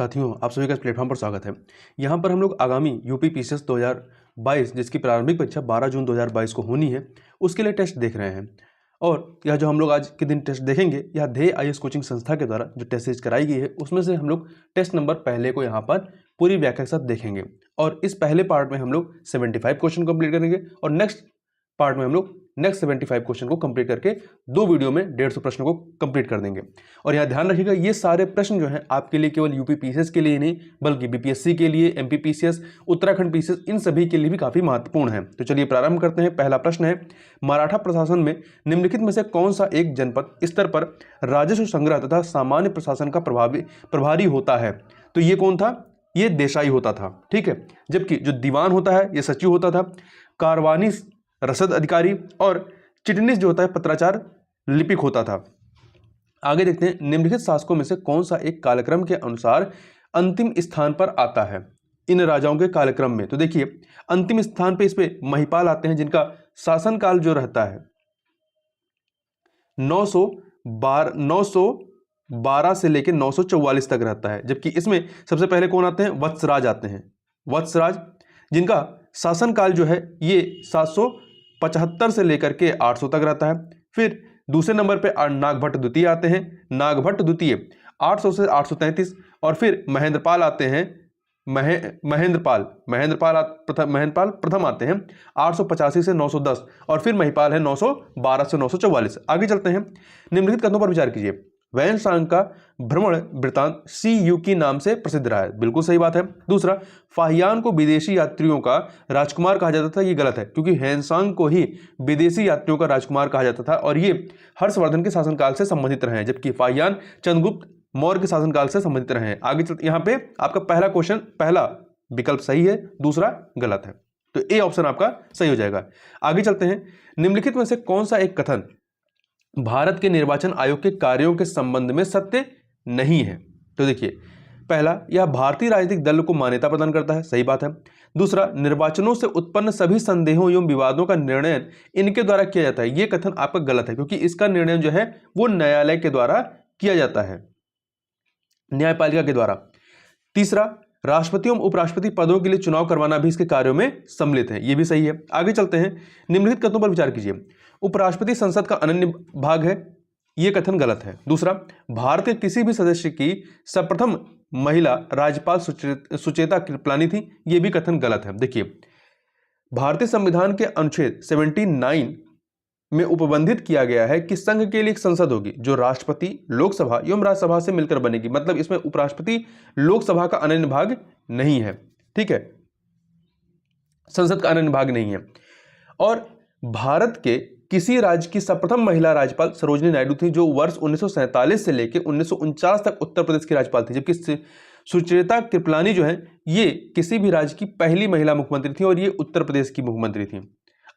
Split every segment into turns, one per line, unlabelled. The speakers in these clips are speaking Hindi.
साथियों, आप सभी का इस प्लेटफॉर्म पर स्वागत है। यहाँ पर हम लोग आगामी यूपी पीसीएस 2022 जिसकी प्रारंभिक परीक्षा 12 जून 2022 को होनी है, उसके लिए टेस्ट देख रहे हैं। और यह जो हम लोग आज के दिन टेस्ट देखेंगे, यह ध्येय आईएएस कोचिंग संस्था के द्वारा जो टेस्ट सीरीज कराई गई है, उसमें से हम लोग टेस्ट नंबर पहले को यहाँ पर पूरी व्याख्या के साथ देखेंगे। और इस पहले पार्ट में हम लोग 75 क्वेश्चन कंप्लीट करेंगे और नेक्स्ट पार्ट में हम लोग नेक्स्ट 75 क्वेश्चन को कंप्लीट करके 2 वीडियो में 150 प्रश्नों को कंप्लीट कर देंगे। और यहाँ ध्यान रखिएगा, ये सारे प्रश्न जो हैं आपके लिए केवल यूपी पीसीएस के लिए नहीं, बल्कि बीपीएससी के लिए, एमपी पीसीएस, उत्तराखंड पीसीएस, इन सभी के लिए भी काफी महत्वपूर्ण है। तो चलिए प्रारंभ करते हैं। पहला प्रश्न है, मराठा प्रशासन में निम्नलिखित में से कौन सा एक जनपद स्तर पर राजस्व संग्रह तथा सामान्य प्रशासन का प्रभारी होता है? तो ये कौन था? ये देसाई होता था। ठीक है। जबकि जो दीवान होता है ये सचिव होता था, कारवानी रसद अधिकारी और चिटनीस जो होता है पत्राचार लिपिक होता था। आगे देखते हैं, निम्नलिखित शासकों में से कौन सा एक कालक्रम के अनुसार अंतिम स्थान पर आता है इन राजाओं के कालक्रम में? तो देखिए, अंतिम स्थान पे इस पे महिपाल आते हैं, जिनका शासनकाल जो रहता है 912 से लेकर 944 तक रहता है। जबकि इसमें सबसे पहले कौन आते हैं? वत्सराज आते हैं। वत्सराज, जिनका शासनकाल जो है ये 775 से लेकर के 800 तक रहता है। फिर दूसरे नंबर पे नागभट्ट द्वितीय आते हैं। नागभट्ट द्वितीय 800 से 833। और फिर महेंद्रपाल आते हैं। महेंद्रपाल प्रथम आते हैं 885 से 910। और फिर महिपाल है 912 से 944। आगे चलते हैं। निम्नलिखित कथनों पर विचार कीजिए। वैनसांग का भ्रमण वृत्तांत CU की नाम से प्रसिद्ध रहा है। बिल्कुल सही बात है। दूसरा, फाहियान को विदेशी यात्रियों का राजकुमार कहा जाता था। ये गलत है, क्योंकि हैंसांग को ही विदेशी यात्रियों का राजकुमार कहा जाता था और ये हर्षवर्धन के शासनकाल से संबंधित रहे हैं, जबकि फाहियान चंद्रगुप्त मौर्य के शासनकाल से संबंधित रहे हैं। आगे चलते, यहाँ पे आपका पहला क्वेश्चन, पहला विकल्प सही है, दूसरा गलत है, तो ए ऑप्शन आपका सही हो जाएगा। आगे चलते हैं। निम्नलिखित में से कौन सा एक कथन भारत के निर्वाचन आयोग के कार्यों के संबंध में सत्य नहीं है? तो देखिए, पहला, यह भारतीय राजनीतिक दल को मान्यता प्रदान करता है। सही बात है। दूसरा, निर्वाचनों से उत्पन्न सभी संदेहों एवं विवादों का निर्णय इनके द्वारा किया जाता है। यह कथन आपका गलत है, क्योंकि इसका निर्णय जो है वो न्यायालय के द्वारा किया जाता है, न्यायपालिका के द्वारा। तीसरा, राष्ट्रपति एवं उपराष्ट्रपति पदों के लिए चुनाव करवाना भी इसके कार्यों में सम्मिलित है। यह भी सही है। आगे चलते हैं। निम्नलिखित कथनों पर विचार कीजिए। उपराष्ट्रपति संसद का अनन्य भाग है। यह कथन गलत है। दूसरा, भारत के किसी भी सदस्य की सर्वप्रथम महिला राज्यपाल सुचेता कृपलानी थी। यह भी कथन गलत है। देखिए, भारतीय संविधान के अनुच्छेद 79 में उपबंधित किया गया है कि संघ के लिए एक संसद होगी जो राष्ट्रपति, लोकसभा एवं राज्यसभा से मिलकर बनेगी। मतलब इसमें उपराष्ट्रपति, लोकसभा का अनन्य भाग नहीं है। ठीक है, संसद का अनन्य भाग नहीं है। और भारत के किसी राज्य की सर्वप्रथम महिला राज्यपाल सरोजिनी नायडू थी, जो वर्ष 1947 से लेकर 1949 तक उत्तर प्रदेश की राज्यपाल थी। जबकि सुचेता कृपलानी जो है ये किसी भी राज्य की पहली महिला मुख्यमंत्री थी और ये उत्तर प्रदेश की मुख्यमंत्री थी।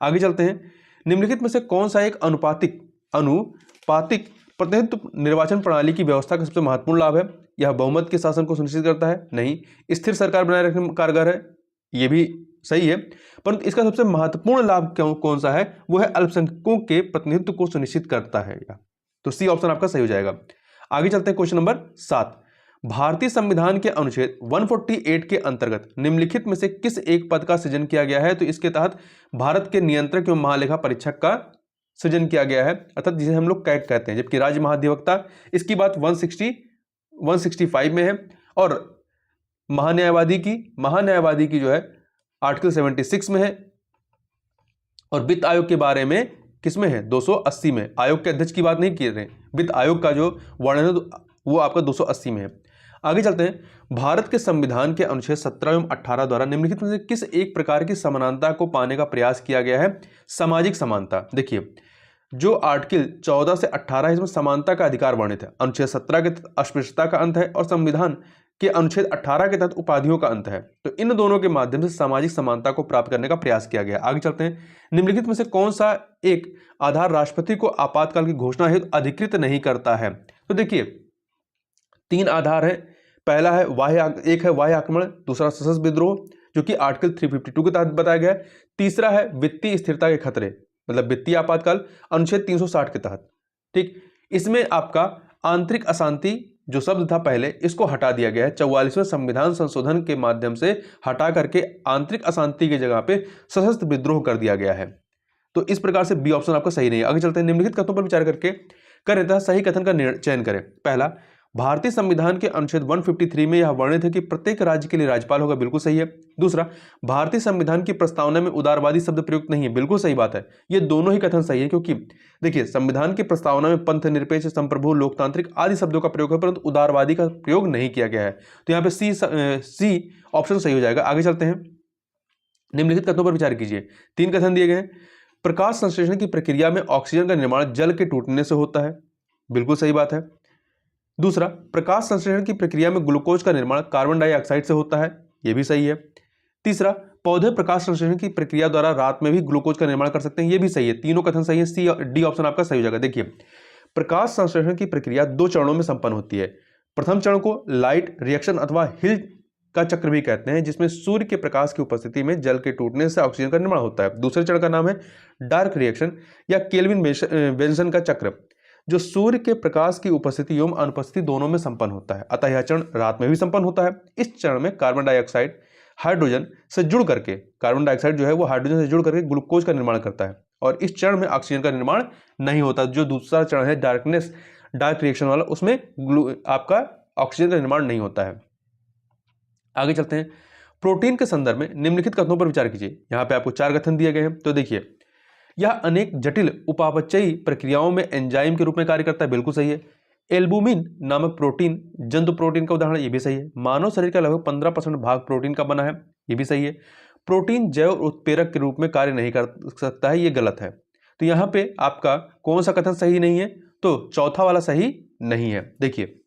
आगे चलते हैं। निम्नलिखित में से कौन सा एक अनुपातिक प्रतिनिधित्व निर्वाचन प्रणाली की व्यवस्था का सबसे महत्वपूर्ण लाभ है? यह बहुमत के शासन को सुनिश्चित करता है? नहीं। स्थिर सरकार बनाए रखने में कारगर है? यह भी सही है, परंतु इसका सबसे महत्वपूर्ण लाभ कौन सा है? वो है अल्पसंख्यकों के प्रतिनिधित्व को सुनिश्चित करता है। तो सी ऑप्शन आपका सही हो जाएगा। आगे चलते हैं। क्वेश्चन नंबर 7, भारतीय संविधान के अनुच्छेद 148 के अंतर्गत निम्नलिखित में से किस एक पद का सृजन किया गया है? तो इसके तहत भारत के नियंत्रक एवं महालेखा परीक्षक का सृजन किया गया है, अर्थात जिसे हम लोग कैग कहते हैं। जबकि राज्य महाधिवक्ता, इसकी बात 165 में है। और महान्यायवादी की जो है आर्टिकल 76 में है। और वित्त आयोग के बारे में किसमें है? 280 में। आयोग के अध्यक्ष की बात नहीं कर रहे, वित्त आयोग का जो वर्णन है वो आपका 280 में है। आगे चलते हैं। भारत के संविधान के अनुच्छेद 17 एवं 18 द्वारा निम्नलिखित में से किस एक प्रकार की समानता को पाने का प्रयास किया गया है? सामाजिक समानता। देखिए, जो आर्टिकल 14 से 18 है इसमें समानता का अधिकार वर्णित है। अनुच्छेद 17 के तहत अस्पृश्यता का अंत है और संविधान के अनुच्छेद 18 के तहत उपाधियों का अंत है। तो इन दोनों के माध्यम से सामाजिक समानता को प्राप्त करने का प्रयास किया गया। आगे चलते हैं। निम्नलिखित में से कौन सा एक आधार राष्ट्रपति को आपातकाल की घोषणा हेतु अधिकृत नहीं करता है? तो देखिए, 3 आधार है। पहला है एक है बाह्य आक्रमण, दूसरा सशस्त्र विद्रोह जो कि आर्टिकल 352 के तहत बताया गया है, तीसरा है वित्तीय स्थिरता के खतरे मतलब वित्तीय आपातकाल अनुच्छेद 360 के तहत। ठीक, इसमें आपका आंतरिक अशांति जो शब्द था पहले, इसको हटा दिया गया है। 44वें संविधान संशोधन के माध्यम से हटा करके आंतरिक अशांति की जगह पे सशस्त्र विद्रोह कर दिया गया है। तो इस प्रकार से बी ऑप्शन आपका सही नहीं है। आगे चलते हैं, निम्नलिखित कथनों पर विचार करके करें तथा सही कथन का चयन करें। पहला, भारतीय संविधान के अनुच्छेद 153 में यह वर्णित है कि प्रत्येक राज्य के लिए राज्यपाल होगा, बिल्कुल सही है। दूसरा, भारतीय संविधान की प्रस्तावना में उदारवादी शब्द प्रयुक्त नहीं है, बिल्कुल सही बात है। ये दोनों ही कथन सही है, क्योंकि देखिए संविधान की प्रस्तावना में पंथ, निरपेक्ष, संप्रभु, लोकतांत्रिक आदि शब्दों का प्रयोग है, परंतु उदारवादी का प्रयोग नहीं किया गया है। तो यहाँ पे सी ऑप्शन सही हो जाएगा। आगे चलते हैं, निम्नलिखित कथनों पर विचार कीजिए। 3 कथन दिए गए हैं। प्रकाश संश्लेषण की प्रक्रिया में ऑक्सीजन का निर्माण जल के टूटने से होता है, बिल्कुल सही बात है। दूसरा, प्रकाश संश्लेषण की प्रक्रिया में ग्लूकोज का निर्माण कार्बन डाइऑक्साइड से होता है, यह भी सही है। तीसरा, पौधे प्रकाश संश्लेषण की प्रक्रिया द्वारा रात में भी ग्लूकोज का निर्माण कर सकते हैं, यह भी सही है। तीनों कथन सही है, सी डी ऑप्शन आपका सही हो जाएगा। देखिए, प्रकाश संश्लेषण की प्रक्रिया 2 चरणों में संपन्न होती है। प्रथम चरण को लाइट रिएक्शन अथवा हिल का चक्र भी कहते हैं, जिसमें सूर्य के प्रकाश की उपस्थिति में जल के टूटने से ऑक्सीजन का निर्माण होता है। दूसरे चरण का नाम है डार्क रिएक्शन या केल्विन बेंसन का चक्र, जो सूर्य के प्रकाश की उपस्थिति एवं अनुपस्थिति दोनों में संपन्न होता है। अतः यह चरण रात में भी संपन्न होता है। इस चरण में कार्बन डाइऑक्साइड हाइड्रोजन से जुड़ करके, कार्बन डाइऑक्साइड जो है वो हाइड्रोजन से जुड़ करके ग्लूकोज का निर्माण करता है, और इस चरण में ऑक्सीजन का निर्माण नहीं होता। जो दूसरा चरण है डार्क रिएक्शन वाला, उसमें आपका ऑक्सीजन का निर्माण नहीं होता है। आगे चलते हैं, प्रोटीन के संदर्भ में निम्नलिखित कथनों पर विचार कीजिए। यहाँ पे आपको 4 कथन दिए गए हैं। तो देखिए, यह अनेक जटिल उपापचयी प्रक्रियाओं में एंजाइम के रूप में कार्य करता है, बिल्कुल सही है। एल्बुमिन नामक प्रोटीन जंतु प्रोटीन का उदाहरण है, ये भी सही है। मानव शरीर का लगभग 15% भाग प्रोटीन का बना है, ये भी सही है। प्रोटीन जैव उत्प्रेरक के रूप में कार्य नहीं कर सकता है, ये गलत है। तो यहाँ पे आपका कौन सा कथन सही नहीं है? तो चौथा वाला सही नहीं है। देखिए,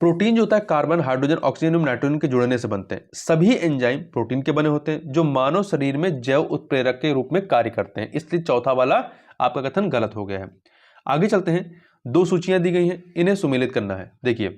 प्रोटीन जो होता है कार्बन, हाइड्रोजन, ऑक्सीजन और नाइट्रोजन के जुड़ने से बनते हैं। सभी एंजाइम प्रोटीन के बने होते हैं, जो मानव शरीर में जैव उत्प्रेरक के रूप में कार्य करते हैं, इसलिए चौथा वाला आपका कथन गलत हो गया है। आगे चलते हैं, 2 सूचियां दी गई हैं, इन्हें सुमेलित करना है। देखिए,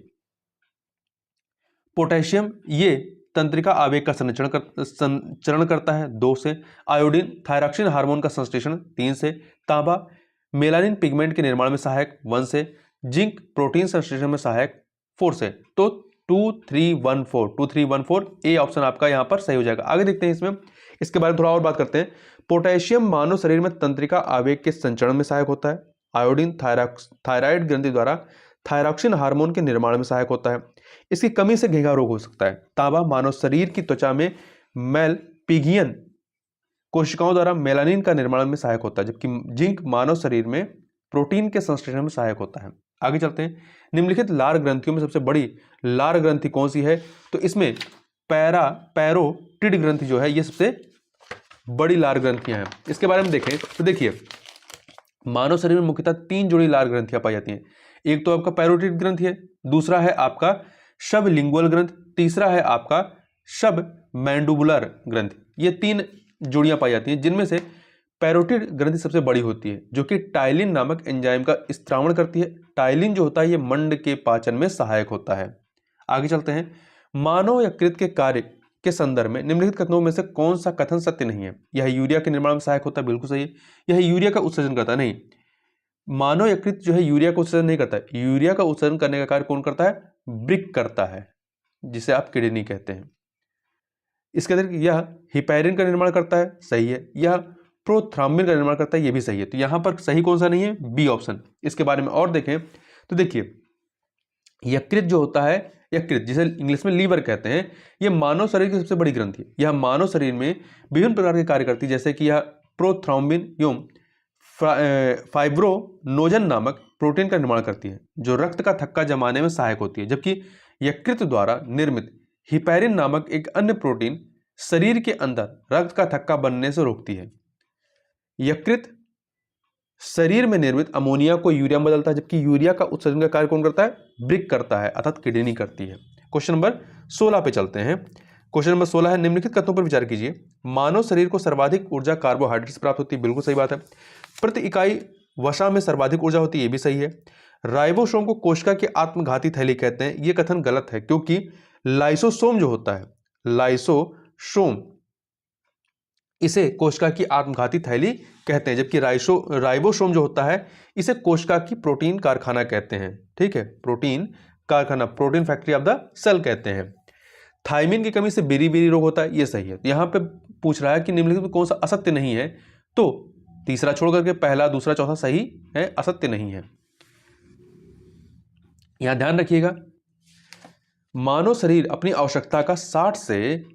पोटेशियम ये तंत्रिका आवेग का संचरण करता है 2 से। आयोडीन थायरॉक्सिन हार्मोन का संश्लेषण 3 से। तांबा मेलानिन पिगमेंट के निर्माण में सहायक 1 से। जिंक प्रोटीन संश्लेषण में सहायक 4 से। तो 2314 ए ऑप्शन आपका यहां पर सही हो जाएगा। आगे देखते हैं इसके बारे में थोड़ा और बात करते हैं। पोटेशियम मानव शरीर में तंत्रिका आवेग के संचरण में सहायक होता है। आयोडीन थायराइड ग्रंथि द्वारा थायरॉक्सिन हार्मोन के निर्माण में सहायक होता है। इसकी कमी से घेंघा रोग हो सकता है। तांबा मानव शरीर की त्वचा में मेलपिगियन कोशिकाओं द्वारा मेलानिन का निर्माण में सहायक होता है, जबकि जिंक मानव शरीर में प्रोटीन के संश्लेषण में सहायक होता है। आगे चलते हैं, निम्नलिखित लार ग्रंथियों में सबसे बड़ी लार ग्रंथि कौन सी है? तो इसमें पैरोटिड ग्रंथि जो है ये सबसे बड़ी लार ग्रंथियां हैं। इसके बारे में देखें तो देखिए, मानव शरीर में मुख्यतः 3 जोड़ी लार ग्रंथियां पाई जाती हैं। एक तो आपका पैरोटिड ग्रंथि है, दूसरा है आपका सबलिंगुअल ग्रंथ, तीसरा है आपका सबमैंडिबुलर ग्रंथि। ये 3 जोड़ियां पाई जाती हैं, जिनमें से पैरोटिड ग्रंथि सबसे बड़ी होती है, जो कि टाइलिन नामक एंजाइम का स्त्रावण करती है। टाइलिन जो होता है ये मंड के पाचन में सहायक होता है। आगे चलते हैं, मानव यकृत के कार्य के संदर्भ में निम्नलिखित कथनों में से कौन सा कथन सत्य नहीं है? यह यूरिया के निर्माण में सहायक होता है, बिल्कुल सही है। यह यूरिया का उत्सर्जन करता है, नहीं, मानव यकृत जो है यूरिया का उत्सर्जन नहीं करता है। यूरिया का उत्सर्जन करने का कार्य कौन करता है? वृक्क करता है, जिसे आप किडनी कहते हैं। इसके अतिरिक्त यह हिपैरिन का निर्माण करता है, सही है। यह प्रोथ्राम्बिन का निर्माण करता है, ये भी सही है। तो यहां पर सही कौन सा नहीं है? B option. इसके बारे में और देखें तो देखिए, यकृत जो होता है, यकृत जिसे इंग्लिश में लीवर कहते हैं, यह मानव शरीर की सबसे बड़ी ग्रंथि है। यह मानव शरीर में विभिन्न प्रकार के कार्य करती है, जैसे कि यह प्रोथ्राम्बिन एवं फाइब्रोनोजन नामक प्रोटीन का निर्माण करती है, जो रक्त का थक्का जमाने में सहायक होती है। जबकि यकृत द्वारा निर्मित हिपैरिन नामक एक अन्य प्रोटीन शरीर के अंदर रक्त का थक्का बनने से रोकती है। यकृत शरीर में निर्मित अमोनिया को यूरिया में बदलता है, जबकि यूरिया का उत्सर्जन का कार्य कौन करता है? वृक्क करता है, अर्थात किडनी करती है। क्वेश्चन नंबर 16 पे चलते हैं। क्वेश्चन नंबर 16 है, निम्नलिखित कथनों पर विचार कीजिए। मानव शरीर को सर्वाधिक ऊर्जा कार्बोहाइड्रेट से प्राप्त होती है, बिल्कुल सही बात है। प्रति इकाई वसा में सर्वाधिक ऊर्जा होती है, ये भी सही है। राइबोसोम को कोशिका की आत्मघाती थैली कहते हैं, ये कथन गलत है, क्योंकि लाइसोसोम जो होता है, लाइसोसोम इसे कोशिका की आत्मघाती थैली कहते हैं, जबकि राइबोसोम जो होता है इसे कोशिका की प्रोटीन कारखाना कहते हैं। ठीक है, प्रोटीन कारखाना, protein factory of the cell कहते हैं। थायमिन की कमी से बेरी-बेरी रोग होता है, ये सही है। यहाँ पे पूछ रहा है कि निम्नलिखित में कौन सा असत्य नहीं है, तो तीसरा छोड़ करके पहला, दूसरा, चौथा सही है, असत्य नहीं है। यहां ध्यान रखिएगा, मानव शरीर अपनी आवश्यकता का 60 से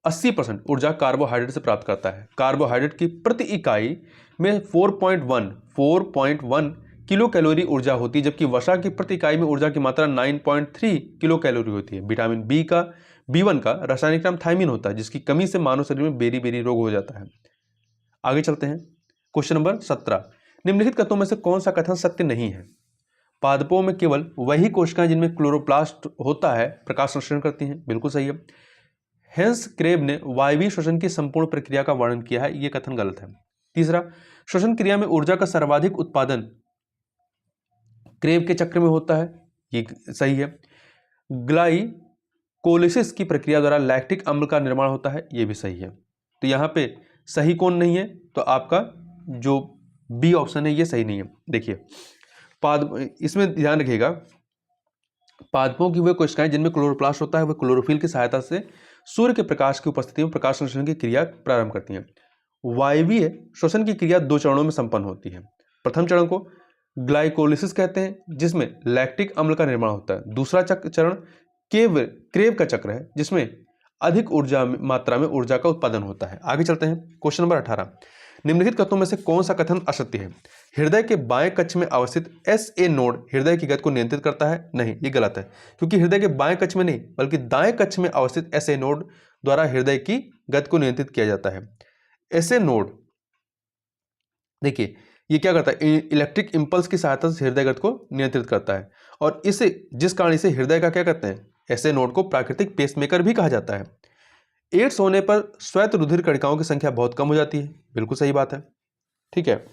80% ऊर्जा कार्बोहाइड्रेट से प्राप्त करता है। कार्बोहाइड्रेट की प्रति इकाई में 4.1 किलो कैलोरी ऊर्जा होती है, जबकि वसा की प्रति इकाई में ऊर्जा की मात्रा 9.3 किलो कैलोरी होती है। विटामिन B1 का रासायनिक नाम थायमिन होता है, जिसकी कमी से मानव शरीर में बेरी बेरी रोग हो जाता है। आगे चलते हैं, क्वेश्चन नंबर 17, निम्नलिखित कथनों में से कौन सा कथन सत्य नहीं है? पादपों में केवल वही कोशिकाएं जिनमें क्लोरोप्लास्ट होता है प्रकाश संश्लेषण करती हैं, बिल्कुल सही है। हेंस क्रेब ने वायवीय श्वसन की संपूर्ण प्रक्रिया का वर्णन किया है, यह कथन गलत है। तीसरा, श्वसन क्रिया में ऊर्जा का सर्वाधिक उत्पादन क्रेब के चक्र में होता है, ये सही है। ग्लाइकोलिसिस की प्रक्रिया द्वारा लैक्टिक अम्ल का निर्माण होता है, यह भी सही है। तो यहाँ पे सही कौन नहीं है? तो आपका जो बी ऑप्शन है ये सही नहीं है। देखिए इसमें ध्यान रखिएगा, पादपों की वे कोशिकाएं जिनमें क्लोरोप्लास्ट होता है वे क्लोरोफिल की सहायता से सूर्य के प्रकाश की उपस्थिति में प्रकाश संश्लेषण की क्रिया प्रारंभ करती हैं। वायवीय श्वसन की क्रिया 2 चरणों में संपन्न होती है। प्रथम चरण को ग्लाइकोलिसिस कहते हैं, जिसमें लैक्टिक अम्ल का निर्माण होता है। दूसरा चरण क्रेब का चक्र है, जिसमें अधिक मात्रा में ऊर्जा का उत्पादन होता है। आगे चलते हैं, क्वेश्चन नंबर 18, निम्नलिखित कथनों में से कौन सा कथन असत्य है? हृदय के बाएं कक्ष में अवस्थित SA नोड हृदय की गति को नियंत्रित करता है? नहीं, ये गलत है, क्योंकि हृदय के बाएं कक्ष में नहीं बल्कि दाएं कक्ष में अवस्थित SA नोड द्वारा हृदय की गति को नियंत्रित किया जाता है। SA नोड देखिए ये क्या करता है, इलेक्ट्रिक इंपल्स की सहायता से हृदय गति को नियंत्रित करता है, और इसे जिस कारण इसे हृदय का क्या कहते हैं, SA नोड को प्राकृतिक पेसमेकर भी कहा जाता है। एड्स होने पर श्वेत रुधिर कणिकाओं की संख्या बहुत कम हो जाती है, बिल्कुल सही बात है। ठीक है,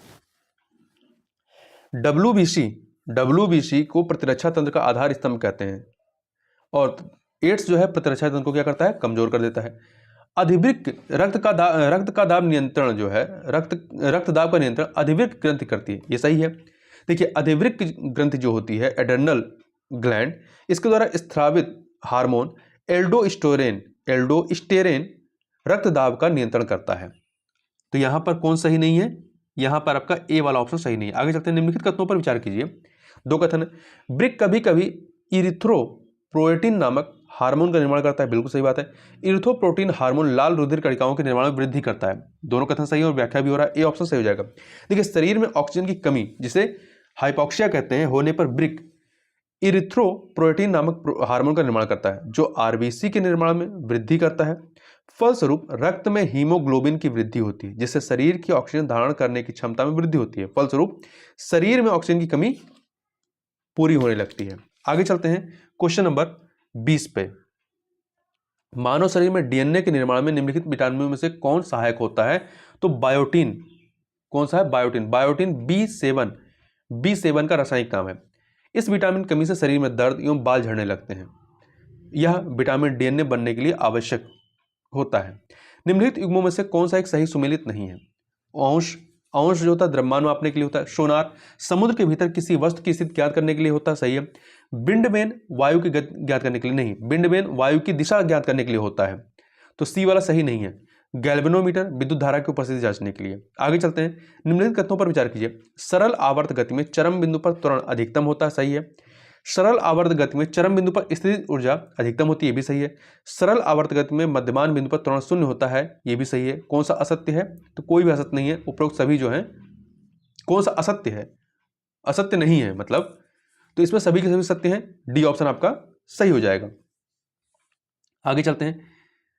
WBC को प्रतिरक्षा तंत्र का आधार स्तंभ कहते हैं, और एड्स जो है प्रतिरक्षा तंत्र को क्या करता है, कमजोर कर देता है। अधिवृक्क रक्त का दाब नियंत्रण जो है, रक्तदाब का नियंत्रण अधिवृक्क ग्रंथि करती है, ये सही है। देखिए अधिवृक्क ग्रंथि जो होती है एड्रेनल ग्लैंड, इसके द्वारा स्रावित हार्मोन एल्डोस्टेरेन रक्तदाब का नियंत्रण करता है। तो यहां पर कौन सही नहीं है? यहां पर आपका ए वाला ऑप्शन सही नहीं है। आगे चलते हैं, निम्नलिखित कथनों पर विचार कीजिए। 2 कथन, ब्रिक कभी कभी इरिथ्रोपोएटिन नामक हार्मोन का निर्माण करता है, बिल्कुल सही बात है। इरिथ्रोपोएटिन हार्मोन लाल रुधिर कणिकाओं के निर्माण में वृद्धि करता है, दोनों कथन सही है और व्याख्या भी हो रहा है, ए ऑप्शन सही हो जाएगा। देखिए शरीर में ऑक्सीजन की कमी जिसे हाइपोक्सिया कहते हैं होने पर ब्रिक इरिथ्रोपोएटिन नामक हार्मोन का निर्माण करता है, जो RBC के निर्माण में वृद्धि करता है। फलस्वरूप रक्त में हीमोग्लोबिन की वृद्धि होती है, जिससे शरीर की ऑक्सीजन धारण करने की क्षमता में वृद्धि होती है। फलस्वरूप शरीर में ऑक्सीजन की कमी पूरी होने लगती है। आगे चलते हैं क्वेश्चन नंबर 20 पे, मानव शरीर में DNA के निर्माण में निम्नलिखित विटामिनों में से कौन सहायक होता है? तो बायोटिन, कौन सा है? बायोटिन B7 का रासायनिक नाम है। इस विटामिन कमी से शरीर में दर्द एवं बाल झड़ने लगते हैं। यह विटामिन DNA बनने के लिए आवश्यक होता है। निम्नलिखित युग्मों में से कौन सा एक सही सुमेलित नहीं है? अंश जो होता है द्रव्यमान मापने के लिए होता है। सोनार समुद्र के भीतर किसी वस्तु की स्थिति ज्ञात करने के लिए होता है, सही है। बिंडबेन वायु की गति ज्ञात करने के लिए नहीं, बिंडबेन वायु की दिशा ज्ञात करने के लिए होता है, तो सी वाला सही नहीं है। गैल्वेनोमीटर विद्युत धारा की उपस्थिति जांचने के लिए। आगे चलते हैं, निम्नलिखित कथनों पर विचार कीजिए। सरल आवर्त गति में चरम बिंदु पर त्वरण अधिकतम होता है, सही है। सरल आवर्त गति में चरम बिंदु पर स्थितिज ऊर्जा अधिकतम होती है, ये भी सही है। सरल आवर्त गति में मध्यमान बिंदु पर त्वरण शून्य होता है, ये भी सही है। कौन सा असत्य है? तो कोई भी असत्य नहीं है, उपरोक्त सभी जो है। कौन सा असत्य है? असत्य नहीं है मतलब, तो इसमें सभी के सभी सत्य हैं, डी ऑप्शन आपका सही हो जाएगा। आगे चलते हैं,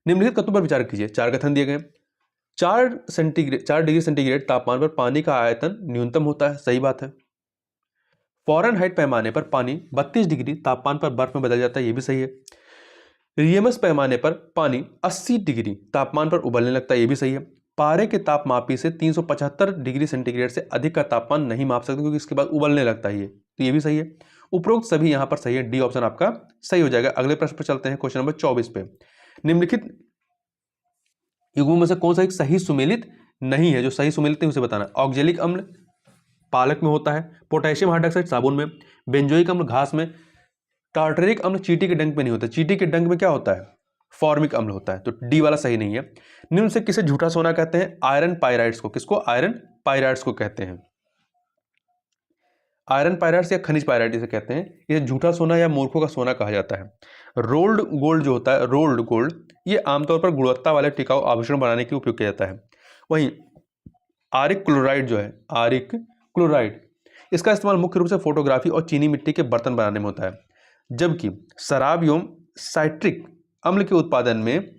निम्नलिखित कथनों पर विचार कीजिए। 4 कथन दिए गए। 4 डिग्री सेंटीग्रेड तापमान पर पानी का आयतन न्यूनतम होता है, सही बात है। फ़ारेनहाइट पैमाने पर पानी 32 डिग्री तापमान पर बर्फ में बदल जाता है, यह भी सही है। रियमस पैमाने पर पानी 80 डिग्री तापमान पर उबलने लगता है, यह भी सही है। पारे के तापमापी से 375 डिग्री सेंटीग्रेड से अधिक का तापमान नहीं माप सकते, क्योंकि इसके बाद उबलने लगता है ये, तो ये भी सही है। उपरोक्त सभी यहां पर सही है, डी ऑप्शन आपका सही हो जाएगा। अगले प्रश्न पर चलते हैं, क्वेश्चन नंबर 24 पे। निम्नलिखित युग्मों में से कौन सा एक सही सुमेलित नहीं है? जो सही सुमेलित नहीं उसे बताना। ऑक्जेलिक अम्ल पालक में होता है, पोटेशियम हाइड्रोक्साइड साबुन में, बेंजोइक अम्ल घास में, टार्टरिक अम्ल चींटी के डंक में नहीं होता। चींटी के डंक में क्या होता है? फॉर्मिक अम्ल होता है। तो डी वाला सही नहीं है। निम्न से किसे झूठा सोना कहते हैं? आयरन पाइराइड्स को। किसको? आयरन पाइराइड्स को कहते हैं। आयरन पाइराइड्स या खनिज पाइराइड इसे कहते हैं। ये झूठा सोना या मूर्खों का सोना कहा जाता है। रोल्ड गोल्ड जो होता है, रोल्ड गोल्ड, ये आमतौर पर गुणवत्ता वाले टिकाऊ आभूषण बनाने के लिए उपयोग किया जाता है। वहीं आरिक क्लोराइड जो है, आरिक क्लोराइड, इसका इस्तेमाल मुख्य रूप से फोटोग्राफी और चीनी मिट्टी के बर्तन बनाने में होता है, जबकि शराब एवं साइट्रिक अम्ल के उत्पादन में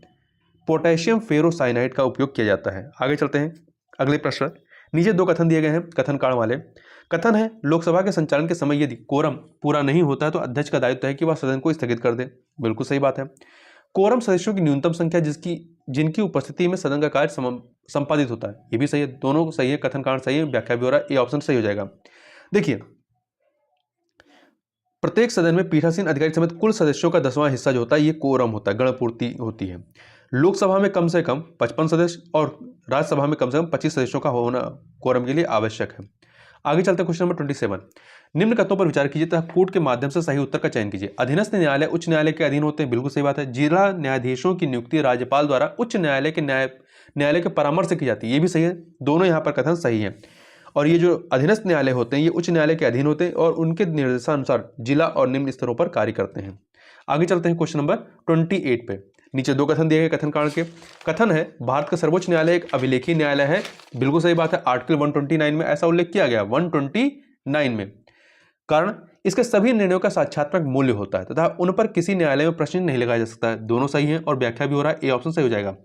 पोटेशियम फेरोसाइनाइड का उपयोग किया जाता है। आगे चलते हैं अगले प्रश्न। नीचे दो कथन दिए गए हैं, कथन कांड वाले। कथन है, लोकसभा के संचालन के समय यदि कोरम पूरा नहीं होता है तो अध्यक्ष का दायित्व है कि वह सदन को स्थगित कर दे। बिल्कुल सही बात है। कोरम सदस्यों की न्यूनतम संख्या जिनकी उपस्थिति में सदन का कार्य संपादित होता है। ये भी सही है, दोनों सही है, कथन कांड सही है, व्याख्या ब्यौरा ए ऑप्शन सही हो जाएगा। देखिए, प्रत्येक सदन में पीठासीन अधिकारी समेत कुल सदस्यों का 10वां हिस्सा जो होता है ये कोरम होता है, गणपूर्ति होती है। लोकसभा में कम से कम 55 सदस्य और राज्यसभा में कम से कम 25 सदस्यों का होना कोरम के लिए आवश्यक है। आगे चलते हैं क्वेश्चन नंबर 27। निम्न कथनों पर विचार कीजिए तथा कूट के माध्यम से सही उत्तर का चयन कीजिए। अधीनस्थ न्यायालय उच्च न्यायालय के अधीन होते हैं। बिल्कुल सही बात है। जिला न्यायाधीशों की नियुक्ति राज्यपाल द्वारा उच्च न्यायालय के परामर्श से की जाती है। ये भी सही है, दोनों यहाँ पर कथन सही है। और ये जो अधीनस्थ न्यायालय होते हैं ये उच्च न्यायालय के अधीन होते हैं और उनके निर्देशानुसार जिला और निम्न स्तरों पर कार्य करते हैं। आगे चलते हैं क्वेश्चन नंबर 28 पे। नीचे दो कथन दिए गए कथन कांड के। कथन है, भारत का सर्वोच्च न्यायालय एक अभिलेखीय न्यायालय है। बिल्कुल सही बात है। आर्टिकल 129 में ऐसा उल्लेख किया गया, 129 में। कारण, इसके सभी निर्णयों का साक्ष्यात्मक मूल्य होता है तथा उन पर किसी न्यायालय में प्रश्न नहीं लगाया जा सकता है। दोनों सही है और व्याख्या भी हो रहा है, ए ऑप्शन सही हो जाएगा।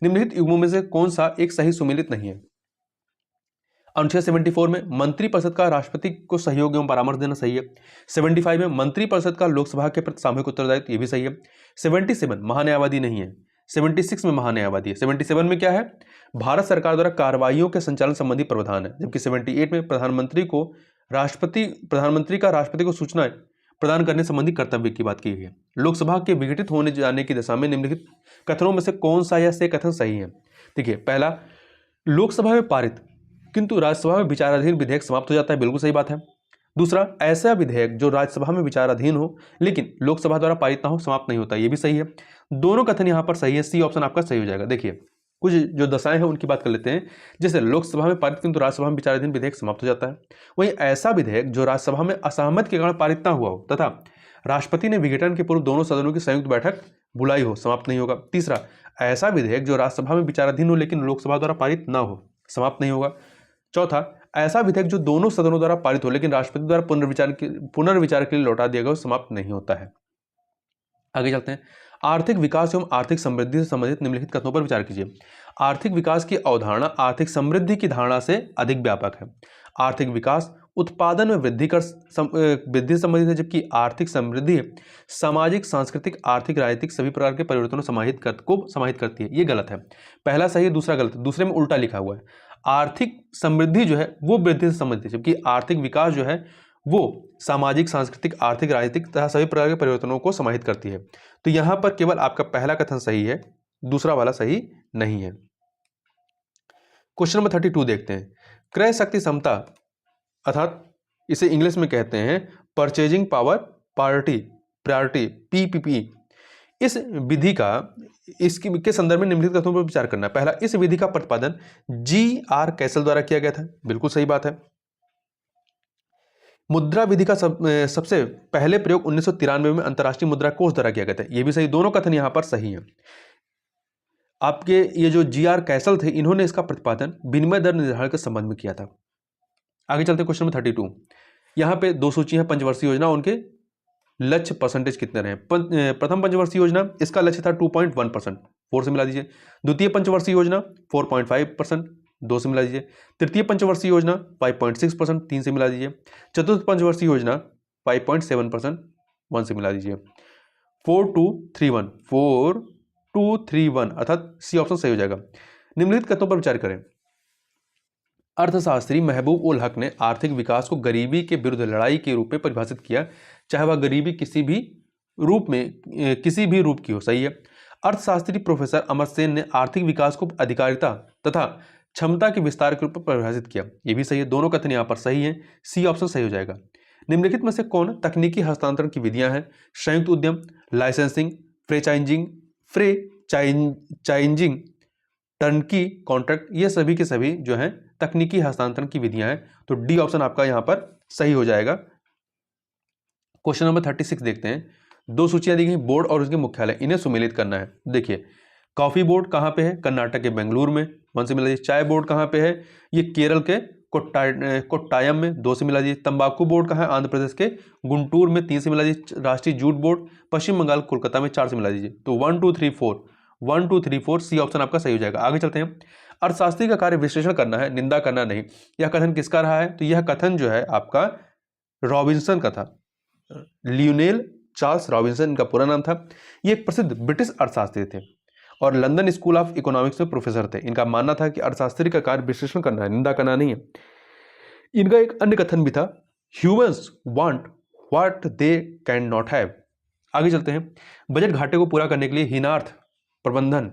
निम्नलिखित युग्मों में से कौन सा एक सही सुमेलित नहीं है? अनुच्छेद 74 में मंत्रिपरिषद का राष्ट्रपति को सहयोग एवं परामर्श देना सही है। 75 में मंत्रिपरिषद का लोकसभा के प्रति सामूहिक उत्तरदायित्व, ये भी सही है। 77 महान्यायवादी नहीं है। 76 में महान्यायवादी है। 77 में क्या है? भारत सरकार द्वारा कार्रवाइयों के संचालन संबंधी प्रावधान है। जबकि 78 में प्रधानमंत्री का राष्ट्रपति को सूचना प्रदान करने संबंधी कर्तव्य की बात की गई है। लोकसभा के विघटित होने जाने की दशा में निम्नलिखित कथनों में से कौन सा या से कथन सही है? देखिए, पहला, लोकसभा में पारित किंतु राज्यसभा में विचाराधीन विधेयक समाप्त हो जाता है। बिल्कुल सही बात है। दूसरा, ऐसा विधेयक जो राज्यसभा में विचाराधीन हो लेकिन लोकसभा द्वारा पारित ना हो, समाप्त नहीं होता। ये भी सही है। दोनों कथन यहाँ पर सही है, सी ऑप्शन आपका सही हो जाएगा। देखिए, कुछ जो दशाएं हैं उनकी बात कर लेते हैं। जैसे लोकसभा में पारित किंतु राज्यसभा में विचाराधीन विधेयक समाप्त हो जाता है। वहीं ऐसा विधेयक जो राज्यसभा में असहमत के कारण पारित ना हुआ हो तथा राष्ट्रपति ने विघटन के पूर्व दोनों सदनों की संयुक्त बैठक बुलाई हो, समाप्त नहीं होगा। तीसरा, ऐसा विधेयक जो राज्यसभा में विचाराधीन हो लेकिन लोकसभा द्वारा पारित ना हो, समाप्त नहीं होगा। चौथा, ऐसा विधेयक जो दोनों सदनों द्वारा पारित हो लेकिन राष्ट्रपति द्वारा पुनर्विचार के लिए लौटा दिया गया, समाप्त नहीं होता है। आगे चलते हैं। आर्थिक विकास एवं आर्थिक समृद्धि से संबंधित निम्नलिखित कथनों पर विचार कीजिए। आर्थिक विकास की अवधारणा आर्थिक समृद्धि की धारणा से अधिक व्यापक है। आर्थिक विकास उत्पादन में वृद्धि से संबंधित है, जबकि आर्थिक समृद्धि सामाजिक, सांस्कृतिक, आर्थिक, राजनीतिक सभी प्रकार के परिवर्तनों को समाहित करती है। ये गलत है। पहला सही है, दूसरा गलत है। दूसरे में उल्टा लिखा हुआ है। आर्थिक समृद्धि जो है वो वृद्धि से संबंधित है, जबकि आर्थिक विकास जो है वो सामाजिक, सांस्कृतिक, आर्थिक, राजनीतिक तथा सभी प्रकार के परिवर्तनों को समाहित करती है। तो यहां पर केवल आपका पहला कथन सही है, दूसरा वाला सही नहीं है। क्वेश्चन नंबर 32 देखते हैं। क्रय शक्ति क्षमता अर्थात इसे इंग्लिश में कहते हैं परचेजिंग पावर प्रायोरिटी, पीपीपी। इस विधि का इसके संदर्भ में निम्नलिखित कथनों पर विचार करना है। पहला, इस विधि का प्रतिपादन जी.आर. कैसल द्वारा किया गया था। बिल्कुल सही बात है। मुद्रा विधि का सबसे पहले प्रयोग 1993 में अंतर्राष्ट्रीय मुद्रा कोष द्वारा किया गया था। यह भी सही। दोनों कथन यहां पर सही हैं। आपके ये जो जी.आर. कैसल थे, इन्होंने इसका प्रतिपादन विनिमय दर निर्धारण के संबंध में किया था। आगे चलते क्वेश्चन नंबर 32। यहां पे दो सूची है पंचवर्षीय योजना, उनके लक्ष्य परसेंटेज कितने रहे। प्रथम पंचवर्षीय योजना, इसका लक्ष्य था 2.1%, 4 से मिला दीजिए। द्वितीय पंचवर्षीय योजना 4.5%, 2 से मिला दीजिए। तृतीय पंचवर्षीय योजना 5.6%, 3 से मिला दीजिए। चतुर्थ पंचवर्षीय योजना 5.7%, 1 से मिला दीजिए। 4231 अर्थात सी ऑप्शन सही हो जाएगा। निम्नलिखित कथनों पर विचार करें। अर्थशास्त्री महबूब उल हक ने आर्थिक विकास को गरीबी के विरुद्ध लड़ाई के रूप में परिभाषित किया, चाहे वह गरीबी किसी भी रूप की हो। सही है। अर्थशास्त्री प्रोफेसर अमर सेन ने आर्थिक विकास को अधिकारिता तथा क्षमता के विस्तार के रूप में परिभाषित किया। ये भी सही है, दोनों कथन यहाँ पर सही है, सी ऑप्शन सही हो जाएगा। निम्नलिखित में से कौन तकनीकी हस्तांतरण की विधियां हैं? संयुक्त उद्यम, लाइसेंसिंग, फ्रेंचाइजिंग, टर्नकी कॉन्ट्रैक्ट, ये सभी के सभी जो हैं तकनीकी हस्तांतरण की विधियां हैं। तो डी ऑप्शन आपका यहां पर सही हो जाएगा। क्वेश्चन नंबर 36 देखते हैं। दो सूचियां दी गई, बोर्ड और उसके मुख्यालय, इन्हें सुमेलित करना है। देखिए, कॉफी बोर्ड कहां पे है? कर्नाटक के बेंगलुरु में, 1 से मिला दीजिए। चाय बोर्ड कहां पे है? ये केरल के कोट्टायम में, 2 से मिला दीजिए। तंबाकू बोर्ड कहां है? आंध्र प्रदेश के गुंटूर में, 3 से मिला दीजिए। राष्ट्रीय जूट बोर्ड पश्चिम बंगाल कोलकाता में, 4 से मिला दीजिए। तो 1 2 3 4 सी ऑप्शन आपका सही हो जाएगा। आगे चलते हैं। अर्थशास्त्री का कार्य विश्लेषण करना है, निंदा करना नहीं। यह कथन किसका रहा है? तो यह कथन जो है आपका रॉबिन्सन का था। लियोनेल चार्ल्स रॉबिन्सन इनका पूरा नाम था। ये एक प्रसिद्ध ब्रिटिश अर्थशास्त्री थे और लंदन स्कूल ऑफ इकोनॉमिक्स में प्रोफेसर थे। इनका मानना था कि अर्थशास्त्री का कार्य विश्लेषण करना है, निंदा करना नहीं है। इनका एक अन्य कथन भी था, humans want what they can not have. आगे चलते हैं। बजट घाटे को पूरा करने के लिए हीनार्थ प्रबंधन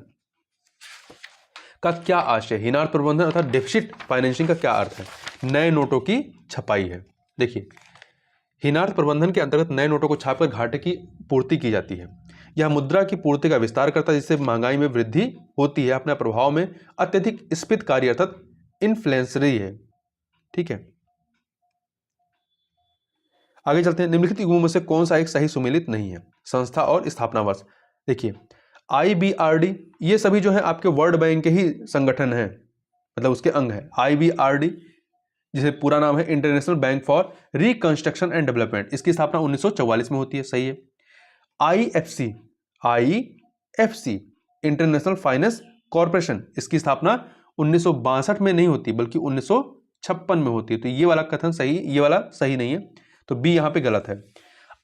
का क्या आशय? हीनार्थ प्रबंधन अर्थात डेफिसिट फाइनेंसिंग का क्या अर्थ है? नए नोटों की छपाई है। देखिए, हीनार्थ प्रबंधन के अंतर्गत नए नोटों को छापकर घाटे की पूर्ति की जाती है। यह मुद्रा की पूर्ति का विस्तार करता है, जिससे महंगाई में वृद्धि होती है। अपने प्रभाव में अत्यधिक स्फीतकारी अर्थात इन्फ्लेशनरी है। ठीक है, आगे चलते हैं। निम्नलिखित युग्मों में से कौन सा एक सही सुमेलित नहीं है? संस्था और स्थापना वर्ष। देखिए, IBRD, ये सभी जो है आपके वर्ल्ड बैंक के ही संगठन है, मतलब उसके अंग है। IBRD जिसे पूरा नाम है international bank for reconstruction and development, इसकी स्थापना 1944 में होती है। सही है। IFC इंटरनेशनल फाइनेंस कॉर्पोरेशन, इसकी स्थापना 1962 में नहीं होती बल्कि 1956 में होती है। तो ये वाला कथन सही, ये वाला सही नहीं है, तो बी यहां पे गलत है।